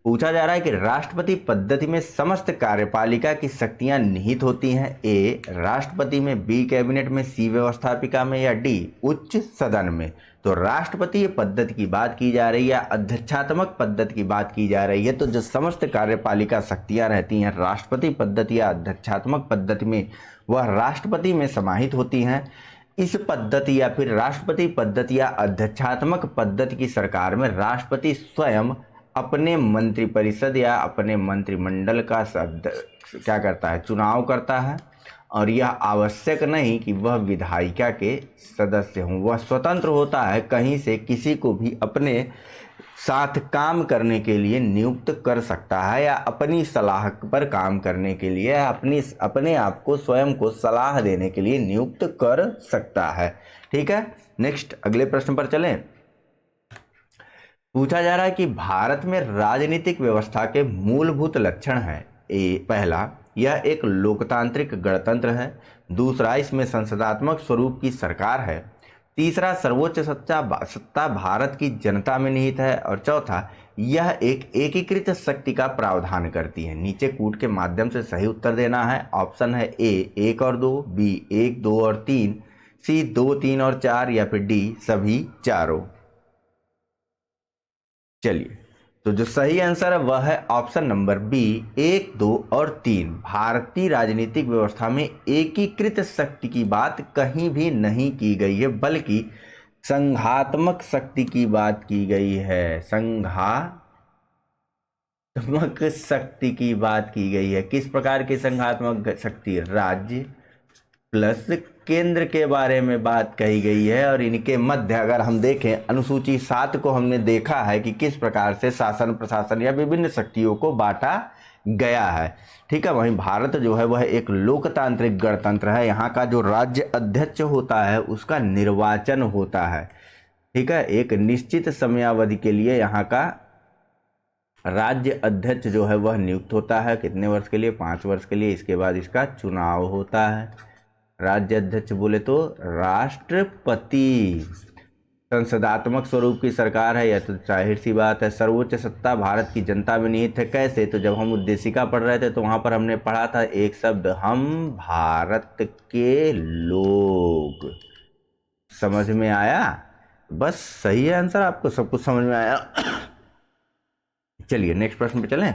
पूछा जा रहा है कि राष्ट्रपति पद्धति में समस्त कार्यपालिका की शक्तियां निहित होती हैं। ए, राष्ट्रपति में, बी, कैबिनेट में, सी, व्यवस्थापिका में, या डी, उच्च सदन में। तो राष्ट्रपति पद्धति की बात की जा रही है, अध्यक्षात्मक पद्धति की बात की जा रही है। तो जो समस्त कार्यपालिका शक्तियां रहती हैं राष्ट्रपति पद्धति या अध्यक्षात्मक पद्धति में, वह राष्ट्रपति में समाहित होती हैं। इस पद्धति या फिर राष्ट्रपति पद्धति या अध्यक्षात्मक पद्धति की सरकार में राष्ट्रपति स्वयं अपने मंत्रिपरिषद या अपने मंत्रिमंडल का क्या करता है, चुनाव करता है। और यह आवश्यक नहीं कि वह विधायिका के सदस्य हों, वह स्वतंत्र होता है, कहीं से किसी को भी अपने साथ काम करने के लिए नियुक्त कर सकता है या अपनी सलाह पर काम करने के लिए अपने आप को स्वयं को सलाह देने के लिए नियुक्त कर सकता है। ठीक है, नेक्स्ट अगले प्रश्न पर चलें। पूछा जा रहा है कि भारत में राजनीतिक व्यवस्था के मूलभूत लक्षण हैं। पहला, यह एक लोकतांत्रिक गणतंत्र है। दूसरा, इसमें संसदात्मक स्वरूप की सरकार है। तीसरा, सर्वोच्च सत्ता भारत की जनता में निहित है। और चौथा, यह एक एकीकृत शक्ति का प्रावधान करती है। नीचे कूट के माध्यम से सही उत्तर देना है। ऑप्शन है ए, 1 और 2, बी, 1, 2 और 3, सी, 2, 3 और 4, या फिर डी, सभी चारों। चलिए, तो जो सही आंसर है वह है ऑप्शन नंबर बी, 1, 2 और 3। भारतीय राजनीतिक व्यवस्था में एकीकृत शक्ति की बात कहीं भी नहीं की गई है, बल्कि संघात्मक शक्ति की बात की गई है। संघात्मक शक्ति की बात की गई है। किस प्रकार की संघात्मक शक्ति? राज्य प्लस केंद्र के बारे में बात कही गई है। और इनके मध्य अगर हम देखें, अनुसूची 7 को हमने देखा है कि किस प्रकार से शासन प्रशासन या विभिन्न शक्तियों को बांटा गया है। ठीक है, वहीं भारत जो है वह एक लोकतांत्रिक गणतंत्र है। यहाँ का जो राज्य अध्यक्ष होता है उसका निर्वाचन होता है। ठीक है, एक निश्चित समयावधि के लिए यहाँ का राज्य अध्यक्ष जो है वह नियुक्त होता है। कितने वर्ष के लिए? 5 वर्ष के लिए। इसके बाद इसका चुनाव होता है। राज्य अध्यक्ष बोले तो राष्ट्रपति। संसदात्मक स्वरूप की सरकार है, यह तो जाहिर सी बात है। सर्वोच्च सत्ता भारत की जनता में निहित है। कैसे? तो जब हम उद्देशिका पढ़ रहे थे तो वहाँ पर हमने पढ़ा था एक शब्द, हम भारत के लोग। समझ में आया? बस सही है आंसर, आपको सब कुछ समझ में आया। चलिए नेक्स्ट प्रश्न पे चलें।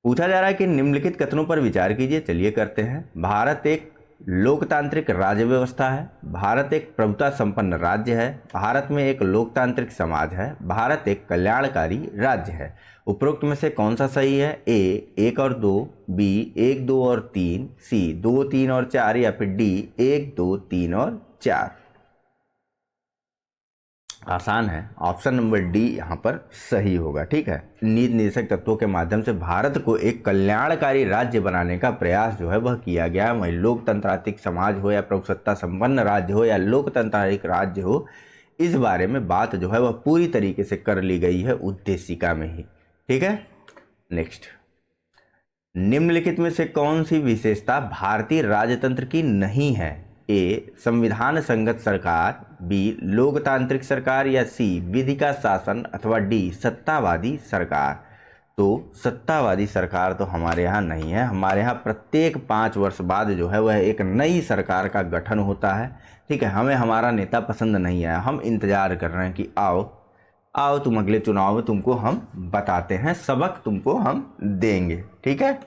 पूछा जा रहा है कि निम्नलिखित कथनों पर विचार कीजिए। चलिए करते हैं। भारत एक लोकतांत्रिक राज्य व्यवस्था है। भारत एक प्रभुता संपन्न राज्य है। भारत में एक लोकतांत्रिक समाज है। भारत एक कल्याणकारी राज्य है। उपरोक्त में से कौन सा सही है? ए 1 और 2, बी 1, 2 और 3, सी 2, 3 और 4, या फिर डी 1, 2, 3 और 4। आसान है, ऑप्शन नंबर डी यहाँ पर सही होगा। ठीक है, नीति निर्देशक तत्वों के माध्यम से भारत को एक कल्याणकारी राज्य बनाने का प्रयास जो है वह किया गया है। वही लोकतांत्रिक समाज हो या प्रभुसत्ता संपन्न राज्य हो या लोकतांत्रिक राज्य हो, इस बारे में बात जो है वह पूरी तरीके से कर ली गई है उद्देशिका में ही। ठीक है, नेक्स्ट। निम्नलिखित में से कौन सी विशेषता भारतीय राजतंत्र की नहीं है? ए संविधान संगत सरकार, बी लोकतांत्रिक सरकार, या सी विधि का शासन, अथवा डी सत्तावादी सरकार। तो सत्तावादी सरकार तो हमारे यहाँ नहीं है। हमारे यहाँ प्रत्येक 5 वर्ष बाद जो है वह एक नई सरकार का गठन होता है। ठीक है, हमें हमारा नेता पसंद नहीं आया, हम इंतजार कर रहे हैं कि आओ आओ तुम अगले चुनाव में तुमको हम बताते हैं, सबक तुमको हम देंगे। ठीक है,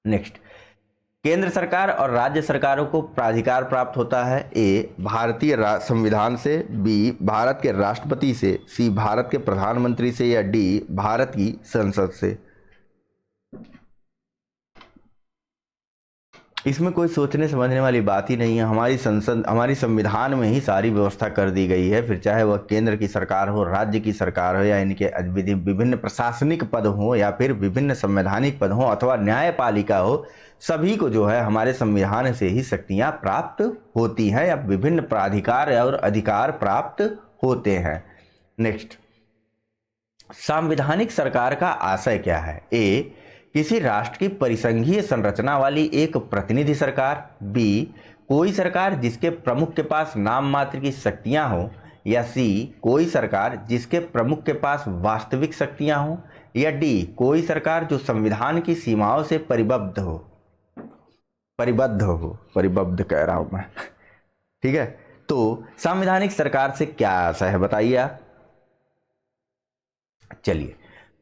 नेक्स्ट। केंद्र सरकार और राज्य सरकारों को प्राधिकार प्राप्त होता है। ए भारतीय संविधान से, बी भारत के राष्ट्रपति से, सी भारत के प्रधानमंत्री से, या डी भारत की संसद से। इसमें कोई सोचने समझने वाली बात ही नहीं है। हमारी संसद, हमारी संविधान में ही सारी व्यवस्था कर दी गई है। फिर चाहे वह केंद्र की सरकार हो, राज्य की सरकार हो, या इनके विभिन्न प्रशासनिक पद हो, या फिर विभिन्न संवैधानिक पद हो, अथवा न्यायपालिका हो, सभी को जो है हमारे संविधान से ही शक्तियां प्राप्त होती हैं, या विभिन्न प्राधिकार और अधिकार प्राप्त होते हैं। नेक्स्ट, संवैधानिक सरकार का आशय क्या है? ए किसी राष्ट्र की परिसंघीय संरचना वाली एक प्रतिनिधि सरकार, बी कोई सरकार जिसके प्रमुख के पास नाम मात्र की शक्तियां हो, या सी कोई सरकार जिसके प्रमुख के पास वास्तविक शक्तियां हो, या डी कोई सरकार जो संविधान की सीमाओं से परिबद्ध हो। परिबद्ध कह रहा हूं मैं। ठीक है, तो संवैधानिक सरकार से क्या आशय है बताइए आप। चलिए,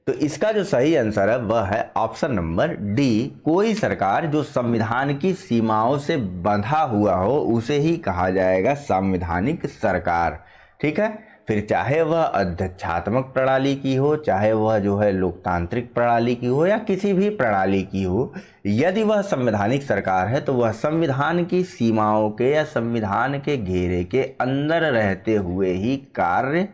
तो इसका जो सही आंसर है वह है ऑप्शन नंबर डी, कोई सरकार जो संविधान की सीमाओं से बंधा हुआ हो उसे ही कहा जाएगा संवैधानिक सरकार। ठीक है, फिर चाहे वह अध्यक्षात्मक प्रणाली की हो, चाहे वह जो है लोकतांत्रिक प्रणाली की हो, या किसी भी प्रणाली की हो, यदि वह संवैधानिक सरकार है तो वह संविधान की सीमाओं के या संविधान के घेरे के अंदर रहते हुए ही कार्य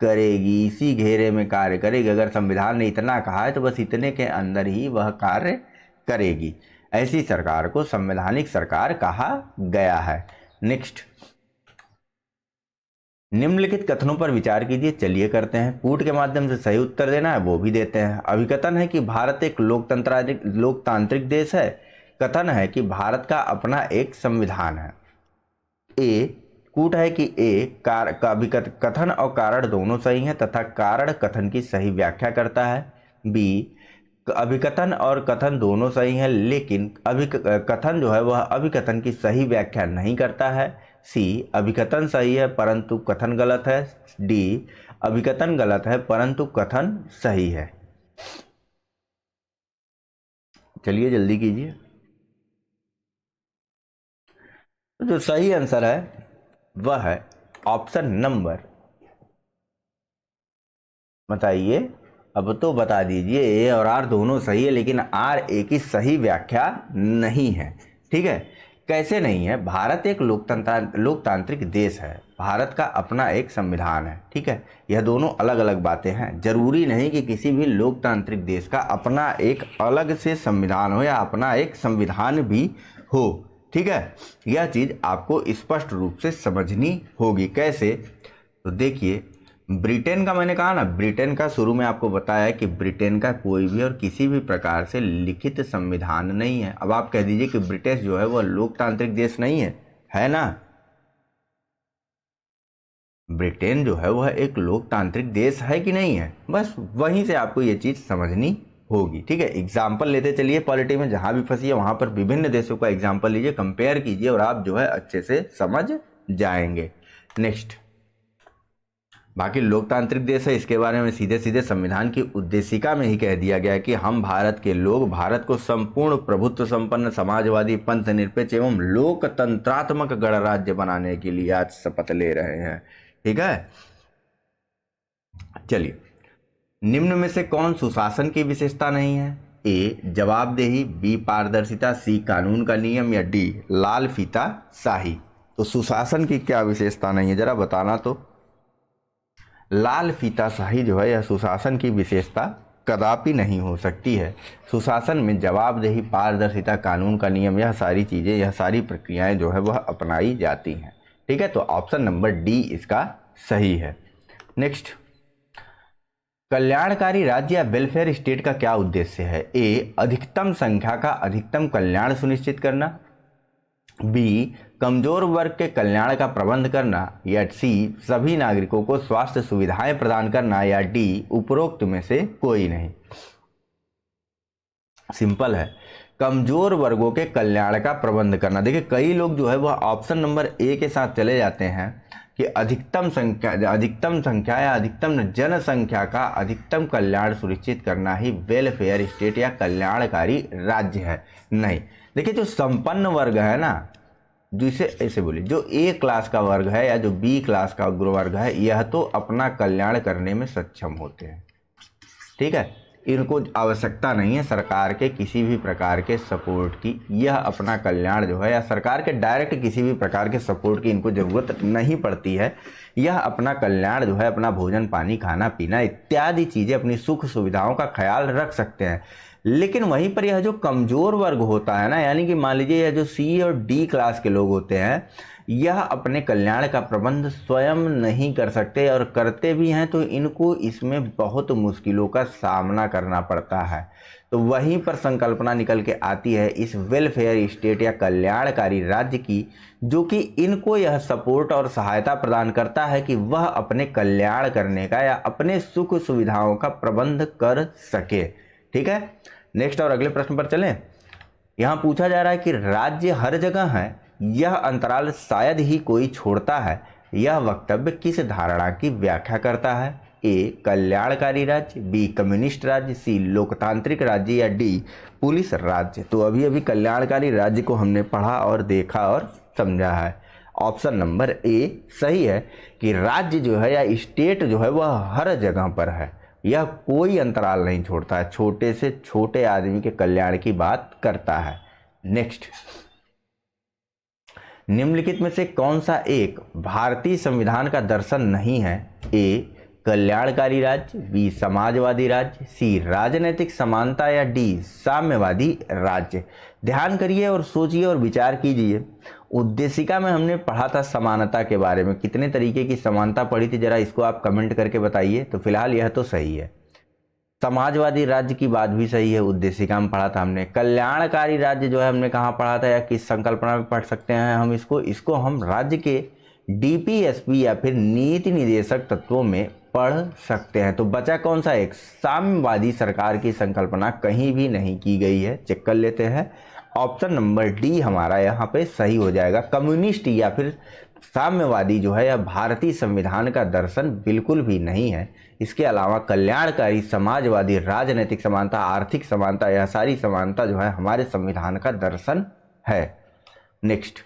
करेगी। इसी घेरे में कार्य करेगी। अगर संविधान ने इतना कहा है तो बस इतने के अंदर ही वह कार्य करेगी। ऐसी सरकार को संवैधानिक सरकार कहा गया है। नेक्स्ट, निम्नलिखित कथनों पर विचार कीजिए। चलिए करते हैं। कूट के माध्यम से सही उत्तर देना है, वो भी देते हैं। अभिकथन है कि भारत एक लोकतांत्रिक देश है। कथन है कि भारत का अपना एक संविधान है। ए कूट है कि ए कथन और कारण दोनों सही हैं तथा कारण कथन की सही व्याख्या करता है। बी अभिकथन और कथन दोनों सही हैं लेकिन कथन जो है वह अभिकथन की सही व्याख्या नहीं करता है। सी अभिकथन सही है परंतु कथन गलत है, डी अभिकथन गलत है परंतु कथन सही है। चलिए जल्दी कीजिए। तो जो सही आंसर है वह है ऑप्शन नंबर, बताइए, अब तो बता दीजिए। ए और आर दोनों सही है लेकिन आर ए की सही व्याख्या नहीं है। ठीक है, कैसे नहीं है? भारत एक लोकतांत्रिक देश है, भारत का अपना एक संविधान है। ठीक है, यह दोनों अलग अलग बातें हैं। जरूरी नहीं कि किसी भी लोकतांत्रिक देश का अपना एक अलग से संविधान हो या अपना एक संविधान भी हो। ठीक है, यह चीज़ आपको स्पष्ट रूप से समझनी होगी। कैसे? तो देखिए, ब्रिटेन का मैंने कहा ना, ब्रिटेन का शुरू में आपको बताया कि ब्रिटेन का कोई भी और किसी भी प्रकार से लिखित संविधान नहीं है। अब आप कह दीजिए कि ब्रिटिश जो है वह लोकतांत्रिक देश नहीं है ना? ब्रिटेन जो है वह एक लोकतांत्रिक देश है कि नहीं है? बस वहीं से आपको ये चीज़ समझनी होगी। ठीक है, एग्जाम्पल लेते चलिए, पॉलिटी में जहां भी फंसी है वहां पर विभिन्न देशों का एग्जाम्पल लीजिए, कंपेयर कीजिए और आप जो है अच्छे से समझ जाएंगे। नेक्स्ट, बाकी लोकतांत्रिक देश है, इसके बारे में सीधे सीधे संविधान की उद्देशिका में ही कह दिया गया है कि हम भारत के लोग भारत को संपूर्ण प्रभुत्व संपन्न समाजवादी पंथ निरपेक्ष एवं लोकतंत्रात्मक गणराज्य बनाने के लिए आज शपथ ले रहे हैं। ठीक है, चलिए, निम्न में से कौन सुशासन की विशेषता नहीं है? ए जवाबदेही, बी पारदर्शिता, सी कानून का नियम, या डी लाल फीता शाही। तो सुशासन की क्या विशेषता नहीं है, जरा बताना। तो लाल फीता शाही जो है यह सुशासन की विशेषता कदापि नहीं हो सकती है। सुशासन में जवाबदेही, पारदर्शिता, कानून का नियम, यह सारी चीज़ें, यह सारी प्रक्रियाएं जो है वह अपनाई जाती हैं। ठीक है, तो ऑप्शन नंबर डी इसका सही है। नेक्स्ट, कल्याणकारी राज्य या वेलफेयर स्टेट का क्या उद्देश्य है? ए अधिकतम संख्या का अधिकतम कल्याण सुनिश्चित करना, बी कमजोर वर्ग के कल्याण का प्रबंध करना, या सी सभी नागरिकों को स्वास्थ्य सुविधाएं प्रदान करना, या डी उपरोक्त में से कोई नहीं। सिंपल है, कमजोर वर्गों के कल्याण का प्रबंध करना। देखिए, कई लोग जो है वह ऑप्शन नंबर ए के साथ चले जाते हैं कि अधिकतम संख्या या अधिकतम जनसंख्या का अधिकतम कल्याण सुनिश्चित करना ही वेलफेयर स्टेट या कल्याणकारी राज्य है। नहीं, देखिए, जो संपन्न वर्ग है ना, जिसे ऐसे बोले जो ए क्लास का वर्ग है या जो बी क्लास का वर्ग है, यह तो अपना कल्याण करने में सक्षम होते हैं। ठीक है, इनको आवश्यकता नहीं है सरकार के किसी भी प्रकार के सपोर्ट की। यह अपना कल्याण जो है या सरकार के डायरेक्ट किसी भी प्रकार के सपोर्ट की इनको ज़रूरत नहीं पड़ती है। यह अपना कल्याण जो है अपना भोजन पानी खाना पीना इत्यादि चीज़ें अपनी सुख सुविधाओं का ख्याल रख सकते हैं। लेकिन वहीं पर यह जो कमज़ोर वर्ग होता है ना, यानी कि मान लीजिए यह जो सी और डी क्लास के लोग होते हैं, यह अपने कल्याण का प्रबंध स्वयं नहीं कर सकते, और करते भी हैं तो इनको इसमें बहुत मुश्किलों का सामना करना पड़ता है। तो वहीं पर संकल्पना निकल के आती है इस वेलफेयर स्टेट या कल्याणकारी राज्य की, जो कि इनको यह सपोर्ट और सहायता प्रदान करता है कि वह अपने कल्याण करने का या अपने सुख सुविधाओं का प्रबंध कर सके। ठीक है, नेक्स्ट और अगले प्रश्न पर चलें। यहाँ पूछा जा रहा है कि राज्य हर जगह है, यह अंतराल शायद ही कोई छोड़ता है, यह वक्तव्य किस धारणा की व्याख्या करता है? ए कल्याणकारी राज्य, बी कम्युनिस्ट राज्य, सी लोकतांत्रिक राज्य, या डी पुलिस राज्य। तो अभी अभी कल्याणकारी राज्य को हमने पढ़ा और देखा और समझा है। ऑप्शन नंबर ए सही है कि राज्य जो है या स्टेट जो है वह हर जगह पर है, यह कोई अंतराल नहीं छोड़ता है, छोटे से छोटे आदमी के कल्याण की बात करता है। नेक्स्ट, निम्नलिखित में से कौन सा एक भारतीय संविधान का दर्शन नहीं है? ए कल्याणकारी राज्य, बी समाजवादी राज्य, सी राजनीतिक समानता, या डी साम्यवादी राज्य। ध्यान करिए और सोचिए और विचार कीजिए। उद्देशिका में हमने पढ़ा था समानता के बारे में, कितने तरीके की समानता पढ़ी थी, जरा इसको आप कमेंट करके बताइए। तो फिलहाल यह तो सही है, समाजवादी राज्य की बात भी सही है, उद्देशिका में पढ़ा था हमने। कल्याणकारी राज्य जो है हमने कहाँ पढ़ा था या किस संकल्पना में पढ़ सकते हैं हम इसको हम राज्य के डीपीएसपी या फिर नीति निदेशक तत्वों में पढ़ सकते हैं। तो बचा कौन सा एक? साम्यवादी सरकार की संकल्पना कहीं भी नहीं की गई है, चेक कर लेते हैं। ऑप्शन नंबर डी हमारा यहाँ पे सही हो जाएगा। कम्युनिस्ट या फिर साम्यवादी जो है यह भारतीय संविधान का दर्शन बिल्कुल भी नहीं है। इसके अलावा कल्याणकारी, समाजवादी, राजनीतिक समानता, आर्थिक समानता, यह सारी समानता जो है हमारे संविधान का दर्शन है। नेक्स्ट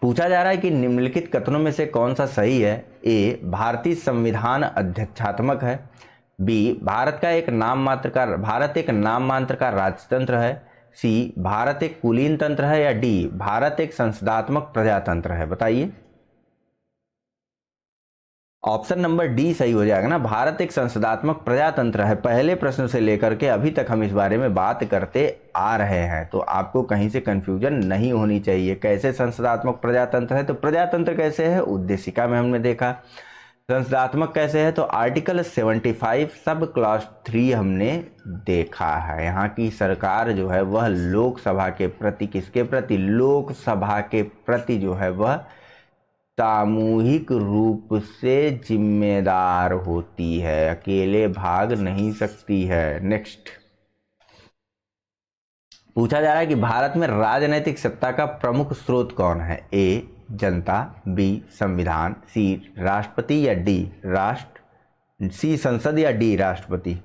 पूछा जा रहा है कि निम्नलिखित कथनों में से कौन सा सही है। ए, भारतीय संविधान अध्यक्षात्मक है। बी, भारत एक नाम मात्र का राजतंत्र है। सी, भारत एक कुलीन तंत्र है। या डी, भारत एक संसदात्मक प्रजातंत्र है। बताइए। ऑप्शन नंबर डी सही हो जाएगा ना, भारत एक संसदात्मक प्रजातंत्र है। पहले प्रश्न से लेकर के अभी तक हम इस बारे में बात करते आ रहे हैं, तो आपको कहीं से कंफ्यूजन नहीं होनी चाहिए। कैसे संसदात्मक प्रजातंत्र है, तो प्रजातंत्र कैसे है, उद्देशिका में हमने देखा। संसदात्मक कैसे है, तो आर्टिकल 75 सब क्लॉज 3 हमने देखा है। यहाँ की सरकार जो है वह लोकसभा के प्रति, किसके प्रति, लोकसभा के प्रति जो है वह सामूहिक रूप से जिम्मेदार होती है, अकेले भाग नहीं सकती है। नेक्स्ट पूछा जा रहा है कि भारत में राजनीतिक सत्ता का प्रमुख स्रोत कौन है। ए, जनता। बी, संविधान। सी, राष्ट्रपति। या डी, सी, संसद। या डी, राष्ट्रपति।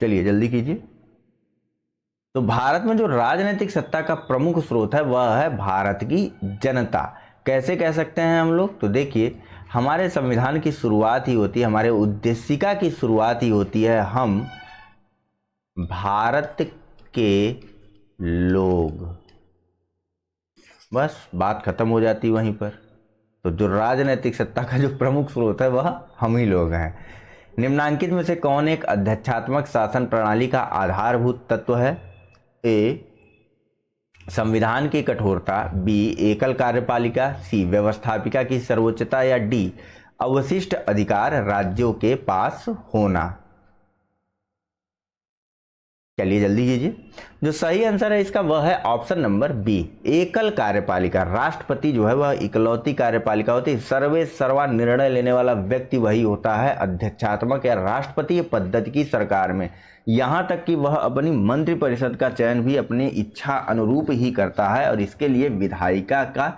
चलिए जल्दी कीजिए। तो भारत में जो राजनीतिक सत्ता का प्रमुख स्रोत है वह है भारत की जनता। कैसे कह सकते हैं हम लोग, तो देखिए हमारे संविधान की शुरुआत ही होती है, हमारे उद्देशिका की शुरुआत ही होती है, हम भारत के लोग, बस बात खत्म हो जाती वहीं पर। तो जो राजनीतिक सत्ता का जो प्रमुख स्रोत है वह हम ही लोग हैं। निम्नांकित में से कौन एक अध्यक्षात्मक शासन प्रणाली का आधारभूत तत्व है। ए, संविधान की कठोरता। बी, एकल कार्यपालिका। सी, व्यवस्थापिका की सर्वोच्चता। या डी, अवशिष्ट अधिकार राज्यों के पास होना। चलिए जल्दी कीजिए। जो सही आंसर है इसका वह है ऑप्शन नंबर बी, एकल कार्यपालिका। राष्ट्रपति जो है वह इकलौती कार्यपालिका होती है, सर्वे सर्वा निर्णय लेने वाला व्यक्ति वही होता है अध्यक्षात्मक या राष्ट्रपति पद्धति की सरकार में। यहाँ तक कि वह अपनी मंत्रिपरिषद का चयन भी अपनी इच्छा अनुरूप ही करता है और इसके लिए विधायिका का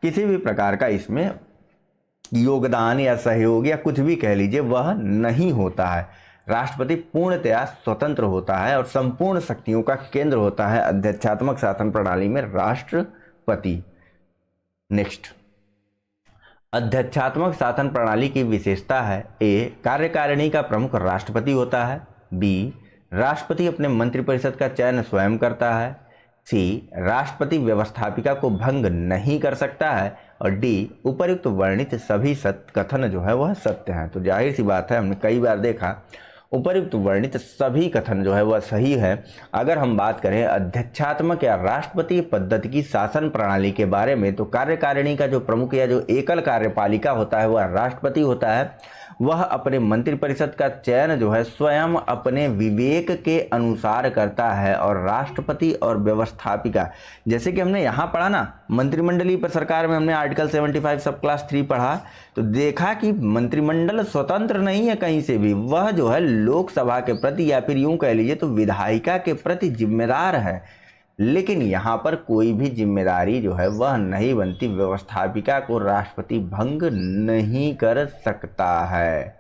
किसी भी प्रकार का इसमें योगदान या सहयोग या कुछ भी कह लीजिए वह नहीं होता है। राष्ट्रपति पूर्णतया स्वतंत्र होता है और संपूर्ण शक्तियों का केंद्र होता है अध्यक्षात्मक शासन प्रणाली में राष्ट्रपति। नेक्स्ट, अध्यक्षात्मक शासन प्रणाली की विशेषता है। ए, कार्यकारिणी का प्रमुख राष्ट्रपति होता है। बी, राष्ट्रपति अपने मंत्रिपरिषद का चयन स्वयं करता है। सी, राष्ट्रपति व्यवस्थापिका को भंग नहीं कर सकता है। और डी, उपर्युक्त वर्णित सभी कथन जो है वह सत्य हैं। तो जाहिर सी बात है, हमने कई बार देखा उपर्युक्त वर्णित सभी कथन जो है वह सही है। अगर हम बात करें अध्यक्षात्मक या राष्ट्रपति पद्धति की शासन प्रणाली के बारे में, तो कार्यकारिणी का जो प्रमुख या जो एकल कार्यपालिका होता है वह राष्ट्रपति होता है। वह अपने मंत्रिपरिषद का चयन जो है स्वयं अपने विवेक के अनुसार करता है और राष्ट्रपति और व्यवस्थापिका, जैसे कि हमने यहाँ पढ़ा ना मंत्रिमंडलीय पर सरकार में, हमने आर्टिकल 75 सब क्लास 3 पढ़ा, तो देखा कि मंत्रिमंडल स्वतंत्र नहीं है कहीं से भी, वह जो है लोकसभा के प्रति या फिर यूं कह लीजिए तो विधायिका के प्रति जिम्मेदार है। लेकिन यहाँ पर कोई भी जिम्मेदारी जो है वह नहीं बनती, व्यवस्थापिका को राष्ट्रपति भंग नहीं कर सकता है,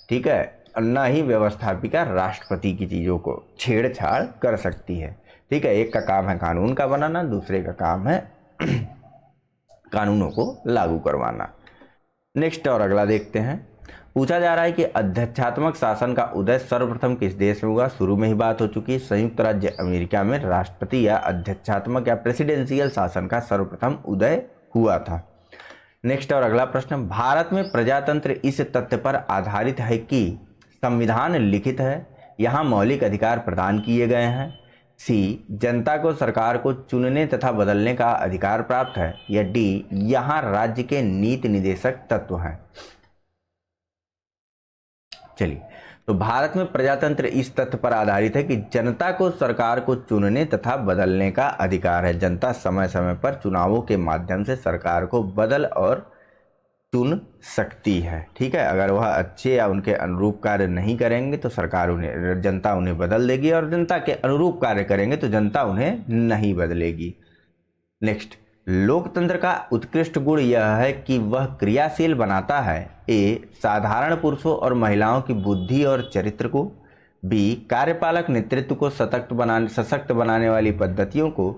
ठीक है, और न ही व्यवस्थापिका राष्ट्रपति की चीज़ों को छेड़छाड़ कर सकती है, ठीक है। एक का काम है कानून का बनाना, दूसरे का काम है कानूनों को लागू करवाना। नेक्स्ट और अगला देखते हैं। पूछा जा रहा है कि अध्यक्षात्मक शासन का उदय सर्वप्रथम किस देश में हुआ। शुरू में ही बात हो चुकी है, संयुक्त राज्य अमेरिका में राष्ट्रपति या अध्यक्षात्मक या प्रेसिडेंशियल शासन का सर्वप्रथम उदय हुआ था। नेक्स्ट और अगला प्रश्न, भारत में प्रजातंत्र इस तथ्य पर आधारित है कि संविधान लिखित है, यहाँ मौलिक अधिकार प्रदान किए गए हैं। सी, जनता को सरकार को चुनने तथा बदलने का अधिकार प्राप्त है। या डी, यहाँ राज्य के नीति निदेशक तत्व हैं। चलिए, तो भारत में प्रजातंत्र इस तथ्य पर आधारित है कि जनता को सरकार को चुनने तथा बदलने का अधिकार है। जनता समय समय पर चुनावों के माध्यम से सरकार को बदल और चुन सकती है। ठीक है, अगर वह अच्छे या उनके अनुरूप कार्य नहीं करेंगे तो जनता उन्हें बदल देगी, और जनता के अनुरूप कार्य करेंगे तो जनता उन्हें नहीं बदलेगी। नेक्स्ट, लोकतंत्र का उत्कृष्ट गुण यह है कि वह क्रियाशील बनाता है। ए, साधारण पुरुषों और महिलाओं की बुद्धि और चरित्र को। बी, कार्यपालक नेतृत्व को सशक्त बनाने वाली पद्धतियों को।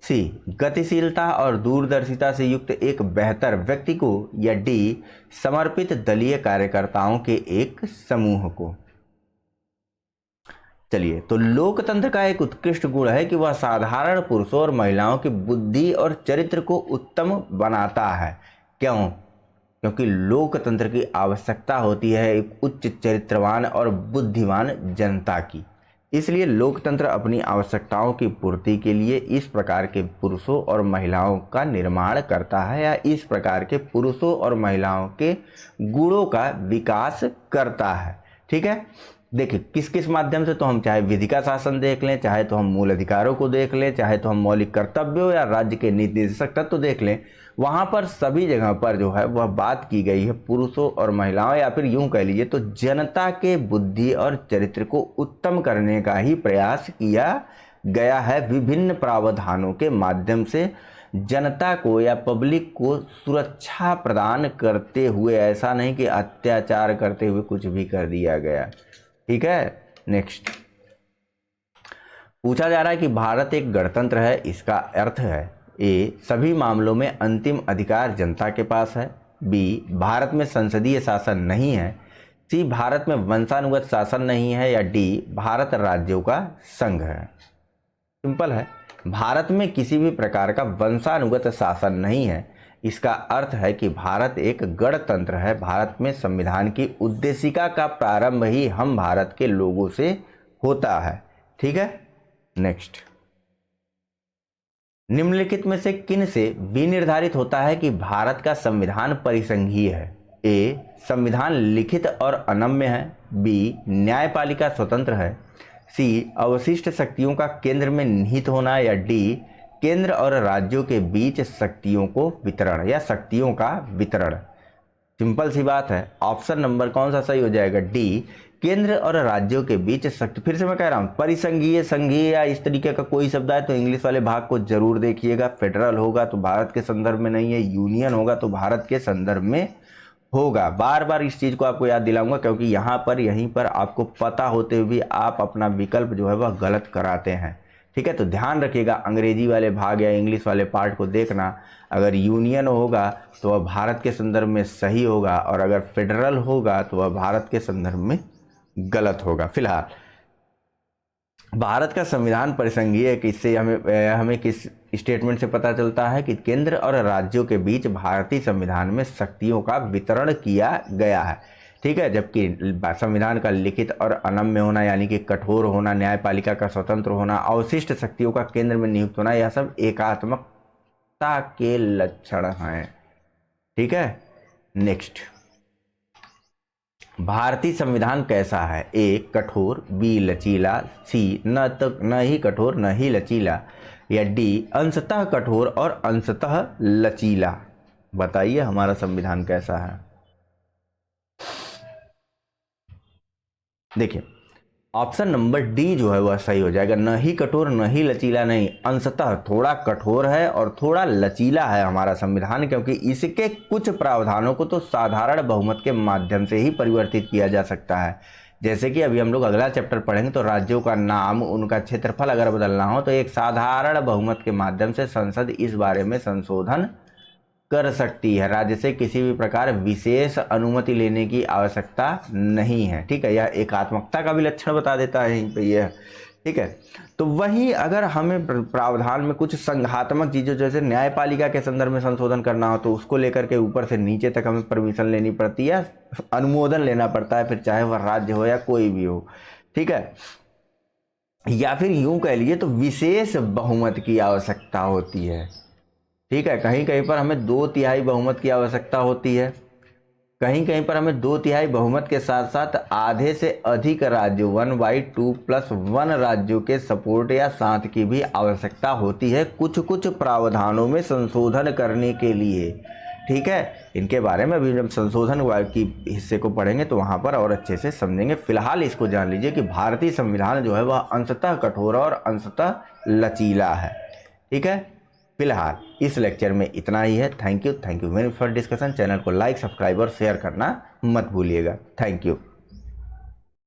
सी, गतिशीलता और दूरदर्शिता से युक्त एक बेहतर व्यक्ति को। या डी, समर्पित दलीय कार्यकर्ताओं के एक समूह को। चलिए, तो लोकतंत्र का एक उत्कृष्ट गुण है कि वह साधारण पुरुषों और महिलाओं की बुद्धि और चरित्र को उत्तम बनाता है। क्यों? क्योंकि लोकतंत्र की आवश्यकता होती है एक उच्च चरित्रवान और बुद्धिमान जनता की। इसलिए लोकतंत्र अपनी आवश्यकताओं की पूर्ति के लिए इस प्रकार के पुरुषों और महिलाओं का निर्माण करता है, या इस प्रकार के पुरुषों और महिलाओं के गुणों का विकास करता है। ठीक है, देखिए किस किस माध्यम से, तो हम चाहे विधि का शासन देख लें, चाहे तो हम मूल अधिकारों को देख लें, चाहे तो हम मौलिक कर्तव्यों या राज्य के नीति निर्देशक तत्व देख लें, वहाँ पर सभी जगह पर जो है वह बात की गई है पुरुषों और महिलाओं, या फिर यूं कह लीजिए तो जनता के बुद्धि और चरित्र को उत्तम करने का ही प्रयास किया गया है। विभिन्न प्रावधानों के माध्यम से जनता को या पब्लिक को सुरक्षा प्रदान करते हुए, ऐसा नहीं कि अत्याचार करते हुए कुछ भी कर दिया गया। ठीक है, नेक्स्ट पूछा जा रहा है कि भारत एक गणतंत्र है, इसका अर्थ है। ए, सभी मामलों में अंतिम अधिकार जनता के पास है। बी, भारत में संसदीय शासन नहीं है। सी, भारत में वंशानुगत शासन नहीं है। या डी, भारत राज्यों का संघ है। सिंपल है, भारत में किसी भी प्रकार का वंशानुगत शासन नहीं है। इसका अर्थ है कि भारत एक गणतंत्र है। भारत में संविधान की उद्देशिका का प्रारंभ ही हम भारत के लोगों से होता है। ठीक है, नेक्स्ट, निम्नलिखित में से किन से विनिर्धारित होता है कि भारत का संविधान परिसंघीय है? ए, संविधान लिखित और अनम्य है। बी, न्यायपालिका स्वतंत्र है। सी, अवशिष्ट शक्तियों का केंद्र में निहित होना। या डी, केंद्र और राज्यों के बीच शक्तियों को वितरण या शक्तियों का वितरण। सिंपल सी बात है, ऑप्शन नंबर कौन सा सही हो जाएगा? डी, केंद्र और राज्यों के बीच शक्ति। फिर से मैं कह रहा हूं, परिसंघीय, संघीय या इस तरीके का कोई शब्द है तो इंग्लिश वाले भाग को जरूर देखिएगा। फेडरल होगा तो भारत के संदर्भ में नहीं है, यूनियन होगा तो भारत के संदर्भ में होगा। बार बार इस चीज को आपको याद दिलाऊंगा, क्योंकि यहीं पर आपको पता होते हुए भी आप अपना विकल्प जो है वह गलत कराते हैं। ठीक है, तो ध्यान रखिएगा, अंग्रेजी वाले भाग या इंग्लिश वाले पार्ट को देखना। अगर यूनियन होगा तो वह भारत के संदर्भ में सही होगा, और अगर फेडरल होगा तो वह भारत के संदर्भ में गलत होगा। फिलहाल भारत का संविधान परिसंघीय है, इससे हमें किस स्टेटमेंट से पता चलता है कि केंद्र और राज्यों के बीच भारतीय संविधान में शक्तियों का वितरण किया गया है। ठीक है, जबकि संविधान का लिखित और अनम्य होना यानी कि कठोर होना, न्यायपालिका का स्वतंत्र होना, अवशिष्ट शक्तियों का केंद्र में नियुक्त होना, यह सब एकात्मकता के लक्षण हैं। ठीक है, नेक्स्ट, भारतीय संविधान कैसा है? ए, कठोर। बी, लचीला। सी, न ही कठोर न ही लचीला। या डी, अंशतः कठोर और अंशतः लचीला। बताइए हमारा संविधान कैसा है? देखिए, ऑप्शन नंबर डी जो है वह सही हो जाएगा। न ही कठोर न ही लचीला नहीं, अंशतः थोड़ा कठोर है और थोड़ा लचीला है हमारा संविधान, क्योंकि इसके कुछ प्रावधानों को तो साधारण बहुमत के माध्यम से ही परिवर्तित किया जा सकता है। जैसे कि अभी हम लोग अगला चैप्टर पढ़ेंगे, तो राज्यों का नाम, उनका क्षेत्रफल अगर बदलना हो तो एक साधारण बहुमत के माध्यम से संसद इस बारे में संशोधन कर सकती है। राज्य से किसी भी प्रकार विशेष अनुमति लेने की आवश्यकता नहीं है। ठीक है, यह एकात्मकता का भी लक्षण बता देता है यहीं पे यह। ठीक है, तो वही अगर हमें प्रावधान में कुछ संघात्मक चीज़ों जैसे न्यायपालिका के संदर्भ में संशोधन करना हो तो उसको लेकर के ऊपर से नीचे तक हमें परमिशन लेनी पड़ती है, अनुमोदन लेना पड़ता है, फिर चाहे वह राज्य हो या कोई भी हो। ठीक है, या फिर यूं कह लीजिए तो विशेष बहुमत की आवश्यकता होती है। ठीक है, कहीं कहीं पर हमें 2/3 बहुमत की आवश्यकता होती है, कहीं कहीं पर हमें 2/3 बहुमत के साथ साथ आधे से अधिक राज्यों 1/2+1 राज्यों के सपोर्ट या साथ की भी आवश्यकता होती है कुछ कुछ प्रावधानों में संशोधन करने के लिए। ठीक है, इनके बारे में अभी जब संशोधन की हिस्से को पढ़ेंगे तो वहाँ पर और अच्छे से समझेंगे। फिलहाल इसको जान लीजिए कि भारतीय संविधान जो है वह अंशतः कठोर और अंशतः लचीला है। ठीक है, फिलहाल इस लेक्चर में इतना ही है। Thank you very much for discussion. Channel को लाइक, सब्सक्राइब और शेयर करना मत भूलिएगा। Thank you.